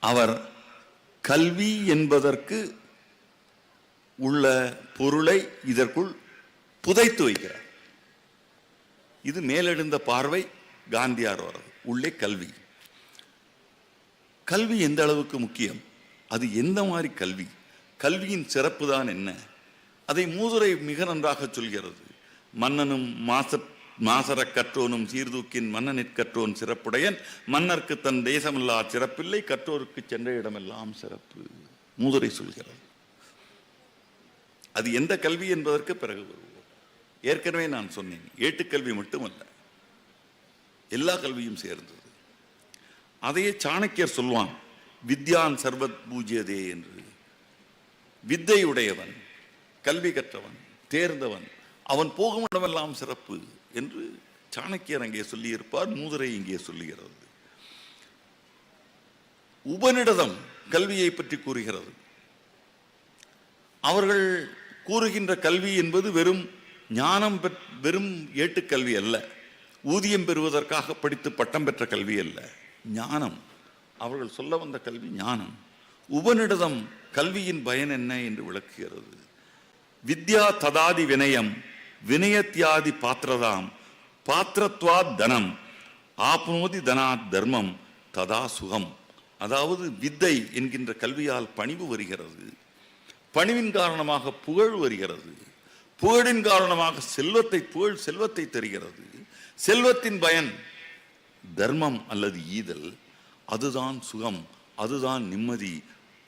அவர் கல்வி என்பதற்கு உள்ள பொருளை இதற்குள் புதைத்து வைக்கிறார். இது மேலெழுந்த பார்வை. காந்தியார் வரது உள்ளே கல்வி. கல்வி எந்த அளவுக்கு முக்கியம், அது எந்த மாதிரி கல்வி, கல்வியின் சிறப்பு தான் என்ன, அதை மூதுரை மிக நன்றாக சொல்கிறது. மன்னனும் மாசர கற்றோனும் சீர்தூக்கின் மன்னனிற் கற்றோன் சிறப்புடையன், மன்னருக்கு தன் தேசமில்லா சிறப்பில்லை, கற்றோருக்கு சென்ற இடமெல்லாம் சிறப்பு. மூதுரை சொல்கிறது. அது எந்த கல்வி என்பதற்கு பிறகு வருவோம். ஏற்கனவே நான் சொன்னேன், ஏட்டுக்கல்வி மட்டுமல்ல, எல்லா கல்வியும் சேர்ந்தது. அதையே சாணக்கியர் சொல்வான், வித்யான் சர்வத் பூஜ்யதே என்று. வித்தை உடையவன், கல்வி கற்றவன், தேர்ந்தவன், அவன் போகும் இடமெல்லாம் சிறப்பு என்று சாணக்கியர் அங்கே சொல்லியிருப்பார். மூதுரை இங்கே சொல்லுகிறது. உபநிடதம் கல்வியை பற்றி கூறுகிறது. அவர்கள் கூறுகின்ற கல்வி என்பது வெறும் ஞானம், வெறும் ஏட்டுக்கல்வி அல்ல, ஊதியம் பெறுவதற்காக படித்து பட்டம் பெற்ற கல்வி அல்ல, ஞானம். அவர்கள் சொல்ல வந்த கல்வி ஞானம். உபநிடதம் கல்வியின் பயன் என்ன என்று விளக்குகிறது. வித்யா ததாதி வினயம், வினயத்யாதி பாத்திரதாம், பாத்திரத்வாத் தனம், ஆப்னோதி தனாத் தர்மம், ததா சுகம். அதாவது வித்தை என்கின்ற கல்வியால் பணிவு வருகிறது, பணிவின் காரணமாக புகழ் வருகிறது, புகழின் காரணமாக புகழ் செல்வத்தை தருகிறது, செல்வத்தின் பயன் தர்மம் அல்லது ஈதல், அதுதான் சுகம், அதுதான் நிம்மதி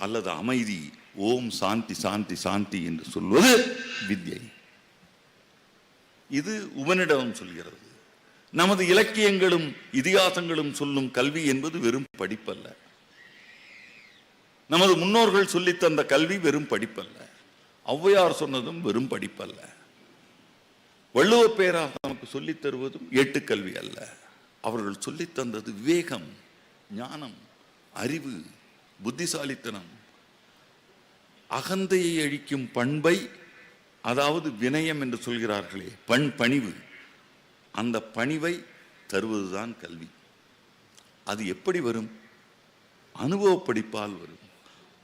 அல்லது அமைதி. ஓம் சாந்தி சாந்தி சாந்தி என்று சொல்வது வித்யை. இது உபநிடதம் சொல்கிறது. நமது இலக்கியங்களும் இதிகாசங்களும் சொல்லும் கல்வி என்பது வெறும் படிப்பல்ல. நமது முன்னோர்கள் சொல்லித்தந்த கல்வி வெறும் படிப்பல்ல. ஔவையார் சொன்னதும் வெறும் படிப்பல்ல. வள்ளுவ பேரார் நமக்கு சொல்லித் தருவதும் ஏட்டுக்கல்வி அல்ல. அவர்கள் சொல்லித் தந்தது விவேகம், ஞானம், அறிவு, புத்திசாலித்தனம், அகந்தையை அழிக்கும் பண்பை, அதாவது வினயம் என்று சொல்கிறார்களே, பணிவு, அந்த பணிவை தருவதுதான் கல்வி. அது எப்படி வரும்? அனுபவ படிப்பால் வரும்.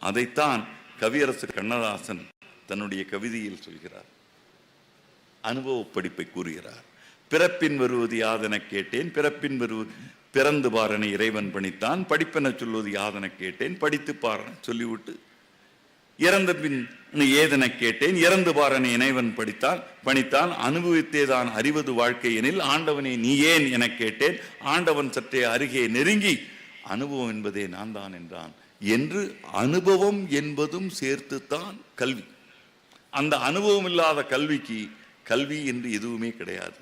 அதைத்தான் கவியரசு கண்ணதாசன் தன்னுடைய கவிதையில் சொல்கிறார். அனுபவ படிப்பை கூறுகிறார். பிறப்பின் வருவது யாதென கேட்டேன், பிறந்து பாரனை இறைவன் பணித்தான், படிப்பென சொல்வது யாதென கேட்டேன், படித்து பாரனை சொல்லிவிட்டு இறந்த பின் ஏதென கேட்டேன், இறந்து பாரனை இறைவன் பணித்தான், அனுபவித்தேதான் அறிவது வாழ்க்கை எனில் ஆண்டவனே நீ ஏன் என கேட்டேன், ஆண்டவன் சற்றே அருகே நெருங்கி அனுபவம் என்பதே நான் தான் என்றான் என்று அனுபவம் என்பதும் சேர்த்துத்தான் கல்வி. அந்த அனுபவம் இல்லாத கல்விக்கு கல்வி என்று எதுவுமே கிடையாது.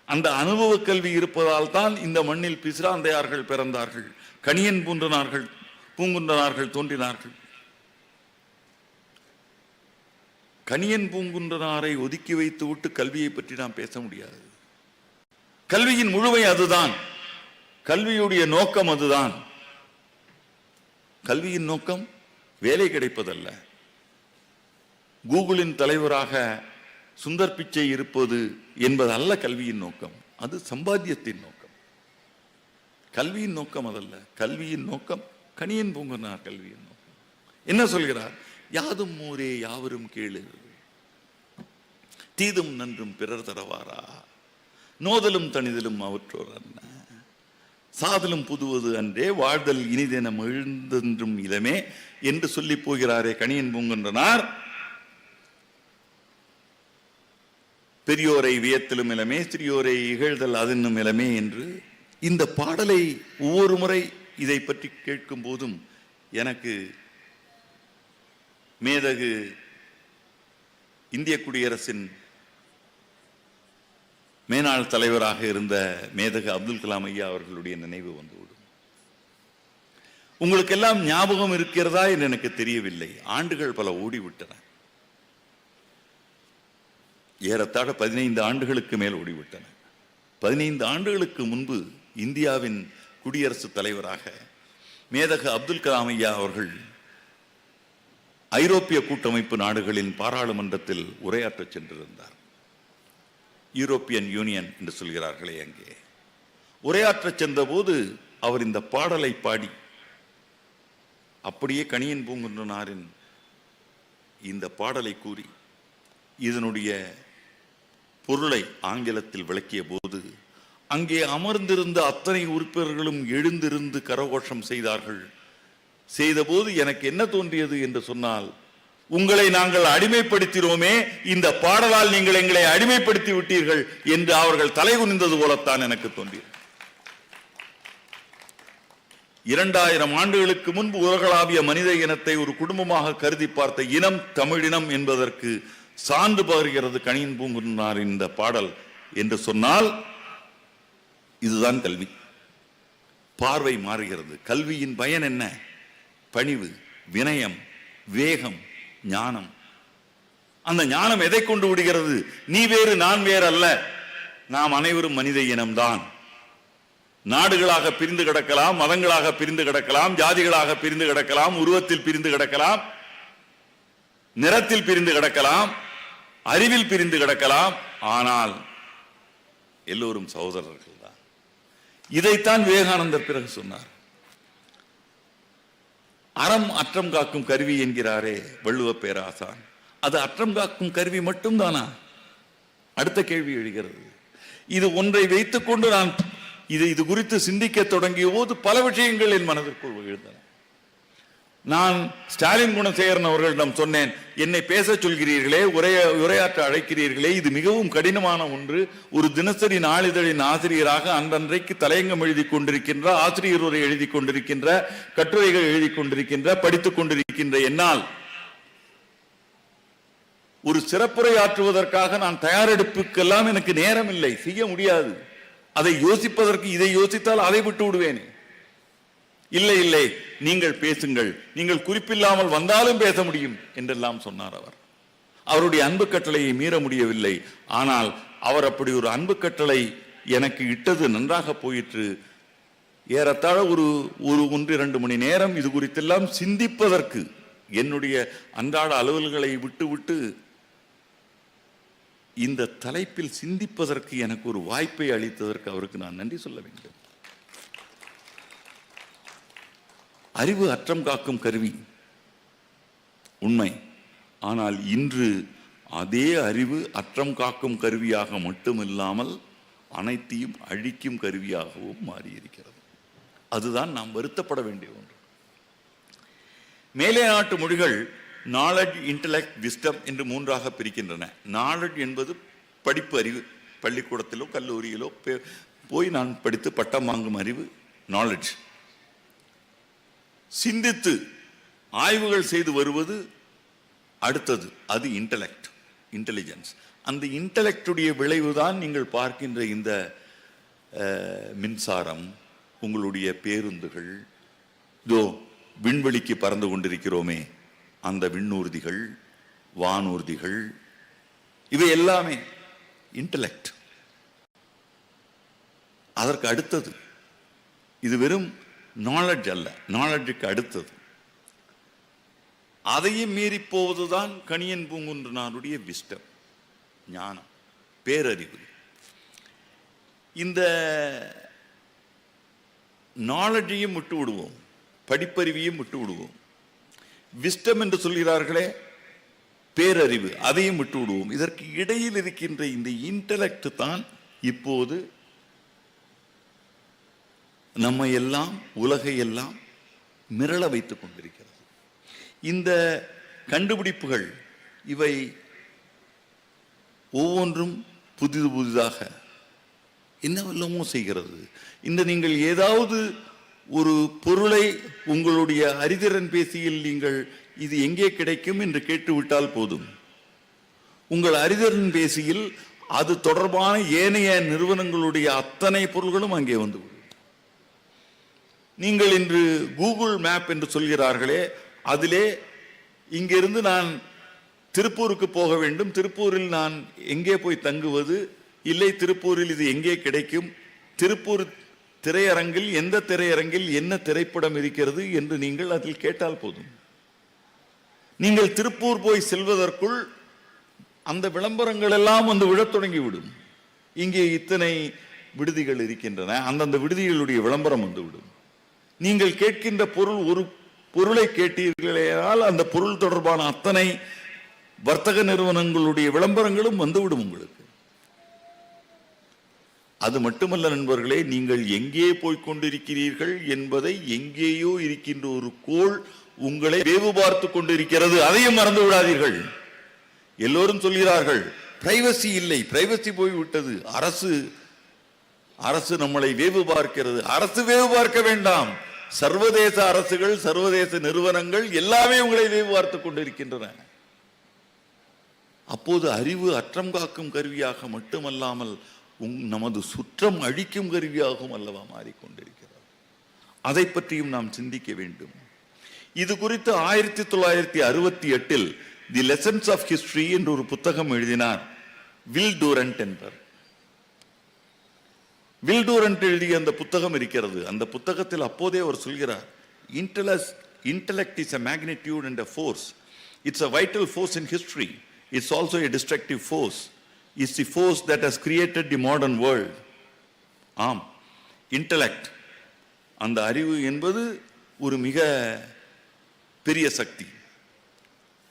அந்த அனுபவ கல்வி இருப்பதால் தான் இந்த மண்ணில் பிசிராந்தையார்கள் பிறந்தார்கள், கணியன் பூங்குன்றனார்கள் தோன்றினார்கள். கணியன் பூங்குன்றனாரை ஒதுக்கி வைத்து விட்டு கல்வியை பற்றி நாம் பேச முடியாது. கல்வியின் முழுமை அதுதான், கல்வியுடைய நோக்கம் அதுதான். கல்வியின் நோக்கம் வேலை கிடைப்பதல்ல, கூகுளின் தலைவராக சுந்தர் பிச்சை இருப்பது என்பது அல்ல கல்வியின் நோக்கம். அது சம்பாத்தியத்தின் நோக்கம். கல்வியின் நோக்கம் அதல்ல. கல்வியின் நோக்கம் கணியன் பூங்குன்றனார் கல்வியின் நோக்கம் என்ன சொல்கிறார்? யாதும் ஊரே யாவரும் கேளு, தீதும் நன்றும் பிறர் தரவாரா, நோதலும் தனிதலும் அவற்றோர் அன்ன, சாதலும் புதுவது அன்றே, வாழ்தல் இனிதென எழுந்தென்றும் இளமே என்று சொல்லி போகிறாரே கணியன் பூங்குன்றனார். பெரியோரை வியத்தலும் இளமே, சிறியோரை இகழ்தல் அதென்னும் இளமே என்று இந்த பாடலை ஒவ்வொரு முறை இதை பற்றி கேட்கும் போதும் எனக்கு மேதகு இந்திய குடியரசின் மேனாள் தலைவராக இருந்த மேதகு அப்துல் கலாம் ஐயா அவர்களுடைய நினைவு வந்துவிடும். உங்களுக்கெல்லாம் ஞாபகம் இருக்கிறதா என்று எனக்கு தெரியவில்லை. ஆண்டுகள் பல ஓடிவிட்டன. ஏறத்தாழ 15 ஆண்டுகளுக்கு மேல் ஓடிவிட்டன. 15 ஆண்டுகளுக்கு முன்பு இந்தியாவின் குடியரசுத் தலைவராக மேதகு அப்துல் கலாம் ஐயா அவர்கள் ஐரோப்பிய கூட்டமைப்பு நாடுகளின் பாராளுமன்றத்தில் உரையாற்ற சென்றிருந்தார். யூரோப்பியன் யூனியன் என்று சொல்கிறார்களே, அங்கே உரையாற்ற சென்ற போது அவர் இந்த பாடலை பாடி அப்படியே கணியன் பூங்குன்றனாரின் இந்த பாடலை கூறி இதனுடைய பொருளை ஆங்கிலத்தில் விளக்கிய போது அங்கே அமர்ந்திருந்த அத்தனை உறுப்பினர்களும் எழுந்திருந்து கரகோஷம் செய்தார்கள். செய்தபோது எனக்கு என்ன தோன்றியது என்று சொன்னால், உங்களை நாங்கள் அடிமைப்படுத்தினோமே, இந்த பாடலால் நீங்கள் எங்களை அடிமைப்படுத்தி விட்டீர்கள் என்று அவர்கள் தலை குனிந்தது போலத்தான் எனக்கு தோன்றியது. 2000 ஆண்டுகளுக்கு முன்பு உலகளாவிய மனித இனத்தை ஒரு குடும்பமாக கருதி பார்த்த இனம் தமிழினம் என்பதற்கு சான்று பகர்கிறது கணியன் பூங்குன்றனார் இந்த பாடல் என்று சொன்னால் இதுதான் கல்வி. பார்வை மாறுகிறது. கல்வியின் பயன் என்ன? பணிவு, வினயம், வேகம், ஞானம். அந்த ஞானம் எதை கொண்டு விடுகிறது? நீ வேறு நான் வேறு அல்ல, நாம் அனைவரும் மனித இனம்தான். நாடுகளாக பிரிந்து கிடக்கலாம், மதங்களாக பிரிந்து கிடக்கலாம், ஜாதிகளாக பிரிந்து கிடக்கலாம், உருவத்தில் பிரிந்து கிடக்கலாம், நிறத்தில் பிரிந்து கிடக்கலாம், அறிவில் பிரிந்து கிடக்கலாம், ஆனால் எல்லோரும் சகோதரர்கள் தான். இதைத்தான் விவேகானந்தர் பிறகு சொன்னார். அறம் அற்றம் காக்கும் கருவி என்கிறாரே வள்ளுவ பேராசான். அது அற்றம் காக்கும் கருவி மட்டும்தானா? அடுத்த கேள்வி எழுகிறது. இது ஒன்றை வைத்துக் கொண்டு நான் இது குறித்து சிந்திக்க தொடங்கிய போது பல விஷயங்கள் என் மனதிற்குள் எழுந்தன. நான் ஸ்டாலின் குணசேகரன் அவர்களிடம் சொன்னேன், என்னை பேச சொல்கிறீர்களே, உரையாற்ற அழைக்கிறீர்களே, இது மிகவும் கடினமான ஒன்று. ஒரு தினசரி நாளிதழின் ஆசிரியராக அன்றன்றைக்கு தலையங்கம் எழுதி கொண்டிருக்கின்ற, ஆசிரியர் உரை எழுதி கொண்டிருக்கின்ற, கட்டுரைகள் எழுதி கொண்டிருக்கின்ற, படித்துக் கொண்டிருக்கின்ற என்னால் ஒரு சிறப்புரையாற்றுவதற்காக நான் தயாரெடுப்புக்கெல்லாம் எனக்கு நேரம் இல்லை, செய்ய முடியாது. அதை யோசிப்பதற்கு இதை யோசித்தால் அதை விட்டு விடுவேன். இல்லை இல்லை, நீங்கள் பேசுங்கள், நீங்கள் குறிப்பில்லாமல் வந்தாலும் பேச முடியும் என்றெல்லாம் சொன்னார் அவர். அவருடைய அன்பு கட்டளையை மீற முடியவில்லை. ஆனால் அவர் அப்படி ஒரு அன்பு கட்டளை எனக்கு இட்டது நன்றாக போயிற்று. ஏறத்தாழ ஒரு 1-2 மணி நேரம் இது குறித்தெல்லாம் சிந்திப்பதற்கு, என்னுடைய அன்றாட அலுவல்களை விட்டு இந்த தலைப்பில் சிந்திப்பதற்கு எனக்கு ஒரு வாய்ப்பை அளித்ததற்கு அவருக்கு நான் நன்றி சொல்ல வேண்டும். அறிவு அற்றம் காக்கும் கருவி உண்மை. ஆனால் இன்று அதே அறிவு அற்றம் காக்கும் கருவியாக மட்டுமில்லாமல் அனைத்தையும் அழிக்கும் கருவியாகவும் மாறியிருக்கிறது. அதுதான் நாம் வருத்தப்பட வேண்டிய ஒன்று. மேலே நாட்டு மொழிகள் நாலெட்ஜ், இன்டலெக்ட், விஸ்டம் என்று 3ஆக பிரிக்கின்றன. நாலெட்ஜ் என்பது படிப்பு அறிவு, பள்ளிக்கூடத்திலோ கல்லூரியிலோ போய் நான் படித்து பட்டம் வாங்கும் அறிவு நாலெட்ஜ். சிந்தித்து ஆய்வுகள் செய்து வருவது அடுத்தது, அது இன்டலெக்ட், இன்டெலிஜென்ஸ். அந்த இன்டலெக்டுடைய விளைவுதான் நீங்கள் பார்க்கின்ற இந்த மின்சாரம், உங்களுடைய பேருந்துகள், இதோ விண்வெளிக்கு பறந்து கொண்டிருக்கிறோமே அந்த விண்ணூர்திகள், வானூர்திகள், இவை எல்லாமே இன்டலெக்ட். அதற்கு அடுத்தது இது வெறும் நாலெட்ஜ் அல்ல, நாலெட்ஜுக்கு அடுத்தது. அதையும் மீறி போவதுதான் கணியன் பூங்குன்றனாருடைய விஸ்டம், ஞானம், பேரறிவு. இந்த நாலெட்ஜையும் விட்டு விடுவோம், படிப்பறிவையும் விட்டு விடுவோம். விஸ்டம் என்று சொல்கிறார்களே, பேரறிவு, அதையும் விட்டு விடுவோம். இதற்கு இடையில் இருக்கின்ற இந்த இன்டலெக்ட் தான் இப்போது நம்மை எல்லாம், உலகை எல்லாம் மிரள வைத்துக் கொண்டிருக்கிறது. இந்த கண்டுபிடிப்புகள் இவை ஒவ்வொன்றும் புதிதாக என்னவெல்லாமோ செய்கிறது. இந்த நீங்கள் ஏதாவது ஒரு பொருளை உங்களுடைய அறிதிறன் பேசியில் நீங்கள் இது எங்கே கிடைக்கும் என்று கேட்டுவிட்டால் போதும், உங்கள் அறிதிறன் பேசியில் அது தொடர்பான ஏனைய நிறுவனங்களுடைய அத்தனை பொருள்களும் அங்கே வந்துவிடும். நீங்கள் இன்று கூகுள் மேப் என்று சொல்கிறார்களே, அதிலே இங்கிருந்து நான் திருப்பூருக்கு போக வேண்டும், திருப்பூரில் நான் எங்கே போய் தங்குவது, இல்லை திருப்பூரில் இது எங்கே கிடைக்கும், திருப்பூர் திரையரங்கில் எந்த திரையரங்கில் என்ன திரைப்படம் இருக்கிறது என்று நீங்கள் அதில் கேட்டால் போதும். நீங்கள் திருப்பூர் போய் செல்வதற்குள் அந்த விளம்பரங்கள் எல்லாம் வந்து விழத் தொடங்கிவிடும். இங்கே இத்தனை விடுதிகள் இருக்கின்றன, அந்தந்த விடுதிகளுடைய விளம்பரம் வந்துவிடும். நீங்கள் கேட்கின்ற பொருள், ஒரு பொருளை கேட்டீர்களால் அந்த பொருள் தொடர்பான அத்தனை வர்த்தக நிறுவனங்களுடைய விளம்பரங்களும் வந்துவிடும் உங்களுக்கு. அது மட்டுமல்ல நண்பர்களே, நீங்கள் எங்கே போய்கொண்டிருக்கிறீர்கள் என்பதை எங்கேயோ இருக்கின்ற ஒரு கோள் உங்களை வேவு பார்த்து கொண்டிருக்கிறது, அதையும் மறந்து விடாதீர்கள். எல்லோரும் சொல்கிறார்கள் பிரைவசி இல்லை, பிரைவசி போய்விட்டது, அரசு நம்மளை வேவு பார்க்கிறது. அரசு வேவு பார்க்க வேண்டாம், சர்வதேச அரசுகள், சர்வதேச நிறுவனங்கள் எல்லாமே உங்களை வேவு பார்த்து கொண்டிருக்கின்றன. அப்போது அறிவு அற்றம் காக்கும் கருவியாக மட்டுமல்லாமல் நமது சுற்றம் அழிக்கும் கருவியாகவும் அல்லவா மாறிக்கொண்டிருக்கிறது. அதை பற்றியும் நாம் சிந்திக்க வேண்டும். இது குறித்து 1968 தி லெசன்ஸ் ஆஃப் ஹிஸ்டரி என்று ஒரு புத்தகம் எழுதினார் வில் டூரண்ட் என்பவர். வில் டூரண்ட் எழுதிய அந்த புத்தகம் இருக்கிறது. அந்த புத்தகத்தில் அப்போதே அவர் சொல்கிறார், intellect is a magnitude and a force. It's a vital force in history. It's also a destructive force. It's the force that has created the modern world. ஆம், intellect, அந்த அறிவு என்பது ஒரு மிக பெரிய சக்தி.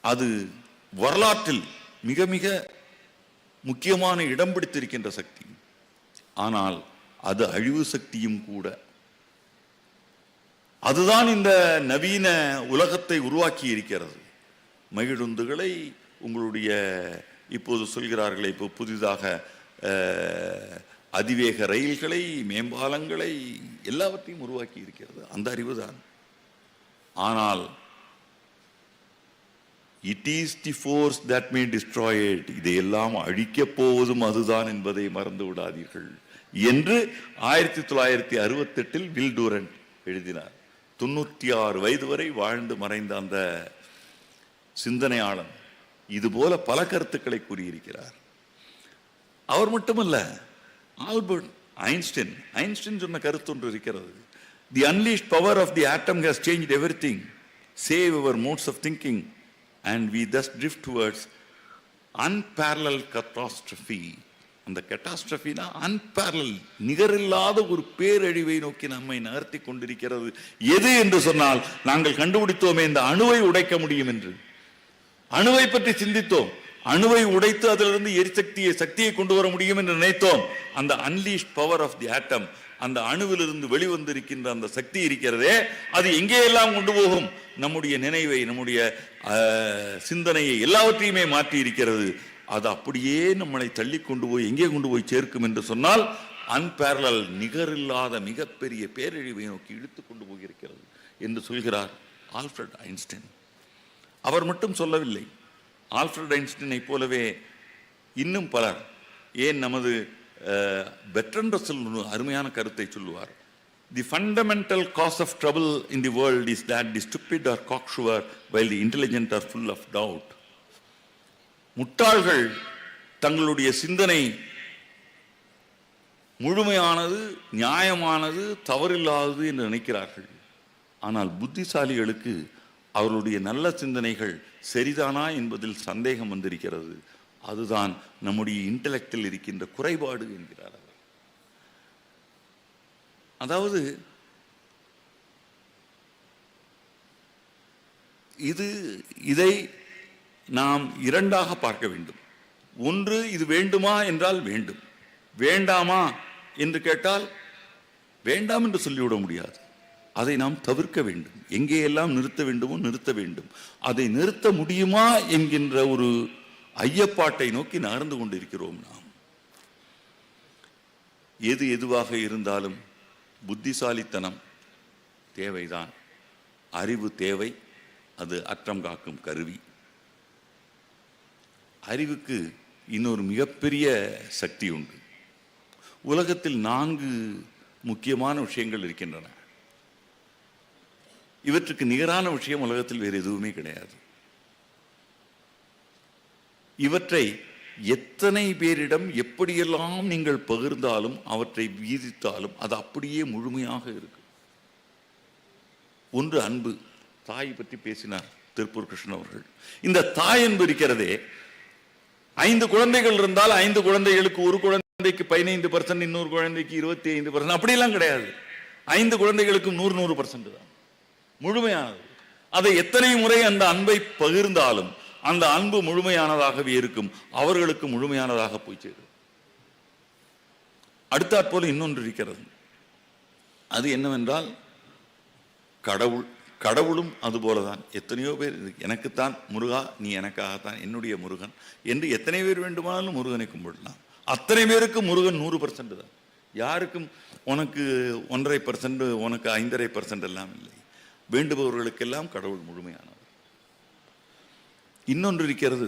அது வரலாற்றில் மிக மிக முக்கியமான இடம் பிடித்திருக்கின்ற சக்தி. ஆனால் அது அழிவு சக்தியும் கூட. அதுதான் இந்த நவீன உலகத்தை உருவாக்கி இருக்கிறது. மகிழுந்துகளை, உங்களுடைய இப்போது சொல்கிறார்களே, இப்போ புதிதாக அதிவேக ரயில்களை, மேம்பாலங்களை, எல்லாவற்றையும் உருவாக்கி இருக்கிறது அந்த அறிவுதான். ஆனால் it is the force that may destroy it. இதையெல்லாம் அழிக்கப் போவதும் அதுதான் என்பதை மறந்து விடாதீர்கள் என்று 1968 வில் டூரண்ட் எழுதினார். 96 வயது வரை வாழ்ந்து மறைந்த அந்த சிந்தனையாளன் இதுபோல பல கருத்துக்களை கூறியிருக்கிறார். அவர் மட்டுமல்ல, ஆல்பர்ட் ஐன்ஸ்டைன் சொன்ன கருத்து ஒன்று இருக்கிறது. The unleashed power of the atom has changed everything save our modes of thinking and we thus drift towards unparalleled catastrophe. அந்த கேட்டாஸ்ட்ரஃபினா அன்பேரல், நிகரில்லாத ஒரு பேரழிவை நோக்கி நம்மை நகர்த்தி கொண்டிருக்கிறது. எது என்று சொன்னால், நாங்கள் கண்டுபிடித்தோமே இந்த அணுவை உடைக்க முடியும் என்று. அணுவை பற்றி சிந்தித்தோம். அணுவை உடைத்து அதிலிருந்து சக்தியை கொண்டு வர முடியும் என்று நினைத்தோம். அந்த அன்லீஷ்ட் பவர் ஆஃப் தி ஆட்டம், அந்த அணுவிலிருந்து வெளிவந்திருக்கின்ற அந்த சக்தி இருக்கிறதே, அது எங்கே எல்லாம் கொண்டு போகும்? நம்முடைய நினைவை, நம்முடைய சிந்தனையை, எல்லாவற்றையுமே மாற்றி இருக்கிறது. அது அப்படியே நம்மளை தள்ளி கொண்டு போய் எங்கே கொண்டு போய் சேர்க்கும் என்று சொன்னால், அன்பேரலல், நிகரில்லாத மிகப்பெரிய பேரழிவை நோக்கி இழுத்து கொண்டு போயிருக்கிறது என்று சொல்கிறார் ஆல்ஃபிரட் ஐன்ஸ்டைன். அவர் மட்டும் சொல்லவில்லை. ஆல்ஃபிரட் ஐன்ஸ்டைனை போலவே இன்னும் பலர், ஏன் நமது பெர்ட்ரண்ட் ரசல் அருமையான கருத்தை சொல்லுவார். The fundamental cause of trouble in the world is that the stupid are cocksure while the intelligent are full of doubt. முட்டாள்கள் தங்களுடைய சிந்தனை முழுமையானது, நியாயமானது, தவறில்லாதது என்று நினைக்கிறார்கள். ஆனால் புத்திசாலிகளுக்கு அவர்களுடைய நல்ல சிந்தனைகள் சரிதானா என்பதில் சந்தேகம் வந்திருக்கிறது. அதுதான் நம்முடைய இன்டெலெக்டில் இருக்கின்ற குறைபாடு என்கிறார் அவர். அதாவது இதை நாம் இரண்டாக பார்க்க வேண்டும். ஒன்று, இது வேண்டுமா என்றால் வேண்டும், வேண்டாமா என்று கேட்டால் வேண்டாம் என்று சொல்லிவிட முடியாது. அதை நாம் தவிர்க்க வேண்டும். எங்கே எல்லாம் நிறுத்த வேண்டுமோ நிறுத்த வேண்டும். அதை நிறுத்த முடியுமா என்கின்ற ஒரு ஐயப்பாட்டை நோக்கி நகர்ந்து கொண்டிருக்கிறோம் நாம். எதுவாக இருந்தாலும் புத்திசாலித்தனம் தேவைதான், அறிவு தேவை. அது அற்றம் காக்கும் கருவி. அறிவுக்கு இன்னொரு மிகப்பெரிய சக்தி உண்டு. உலகத்தில் 4 முக்கியமான விஷயங்கள் இருக்கின்றன. இவற்றுக்கு நிகரான விஷயம் உலகத்தில் வேறு எதுவுமே கிடையாது. இவற்றை எத்தனை பேரிடம் எப்படியெல்லாம் நீங்கள் பகிர்ந்தாலும், அவற்றை வீதித்தாலும் அது அப்படியே முழுமையாக இருக்கும். ஒன்று அன்பு. தாய் பற்றி பேசினார் திருப்பூர் கிருஷ்ணன் அவர்கள். இந்த தாய் அன்பு இருக்கிறதே, 5 குழந்தைகள் இருந்தால் 5 குழந்தைகளுக்கு ஒரு குழந்தைக்கு 15%, இன்னொரு குழந்தைக்கு 25%, அப்படியெல்லாம் கிடையாது. 5 குழந்தைகளுக்கும் 100% தான் முழுமையானது. அதை எத்தனை முறை அந்த அன்பை பகிர்ந்தாலும் அந்த அன்பு முழுமையானதாகவே இருக்கும், அவர்களுக்கு முழுமையானதாக போய் சேரும். அடுத்தாற்போல இன்னொன்று இருக்கிறது. அது என்னவென்றால் கடவுளும் அதுபோலதான். எத்தனையோ பேர் எனக்குத்தான் முருகா, நீ எனக்காகத்தான், என்னுடைய முருகன் என்று எத்தனை பேர் வேண்டுமானாலும் முருகனை கும்பிடலாம். அத்தனை பேருக்கும் முருகன் 100% தான். யாருக்கும் உனக்கு 1.5%, உனக்கு 5.5% எல்லாம் இல்லை. வேண்டுபவர்களுக்கெல்லாம் கடவுள் முழுமையானவர். இன்னொன்று இருக்கிறது,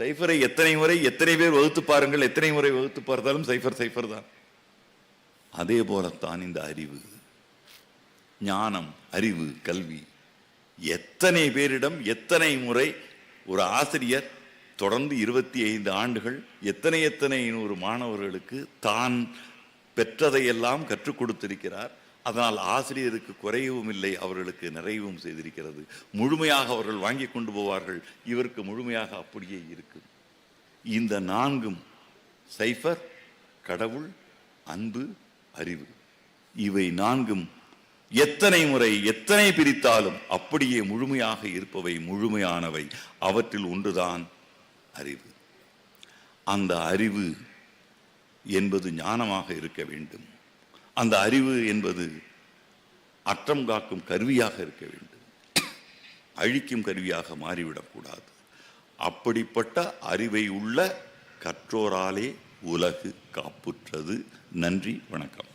சைஃபரை எத்தனை பேர் வகுத்து பாருங்கள், எத்தனை முறை வகுத்து பார்த்தாலும் சைஃபர் தான். அதே போலத்தான் இந்த அறிவு, ஞானம், அறிவு, கல்வி. எத்தனை பேரிடம் எத்தனை முறை ஒரு ஆசிரியர் தொடர்ந்து 25 ஆண்டுகள் எத்தனை 100 மாணவர்களுக்கு தான் பெற்றதையெல்லாம் கற்றுக் கொடுத்திருக்கிறார். அதனால் ஆசிரியருக்கு குறையவும் இல்லை, அவர்களுக்கு நிறைவும் செய்திருக்கிறது. முழுமையாக அவர்கள் வாங்கி கொண்டு போவார்கள், இவருக்கு முழுமையாக அப்படியே இருக்கும். இந்த 4ம் சைஃபர், கடவுள், அன்பு, அறிவு, இவை 4ம் எத்தனை முறை எத்தனை பிரித்தாலும் அப்படியே முழுமையாக இருப்பவை, முழுமையானவை. அவற்றில் ஒன்றுதான் அறிவு. அந்த அறிவு என்பது ஞானமாக இருக்க வேண்டும். அந்த அறிவு என்பது அற்றம் காக்கும் கருவியாக இருக்க வேண்டும், அழிக்கும் கருவியாக மாறிவிடக்கூடாது. அப்படிப்பட்ட அறிவை உள்ள கற்றோராலே உலகு காப்புற்றது. நன்றி, வணக்கம்.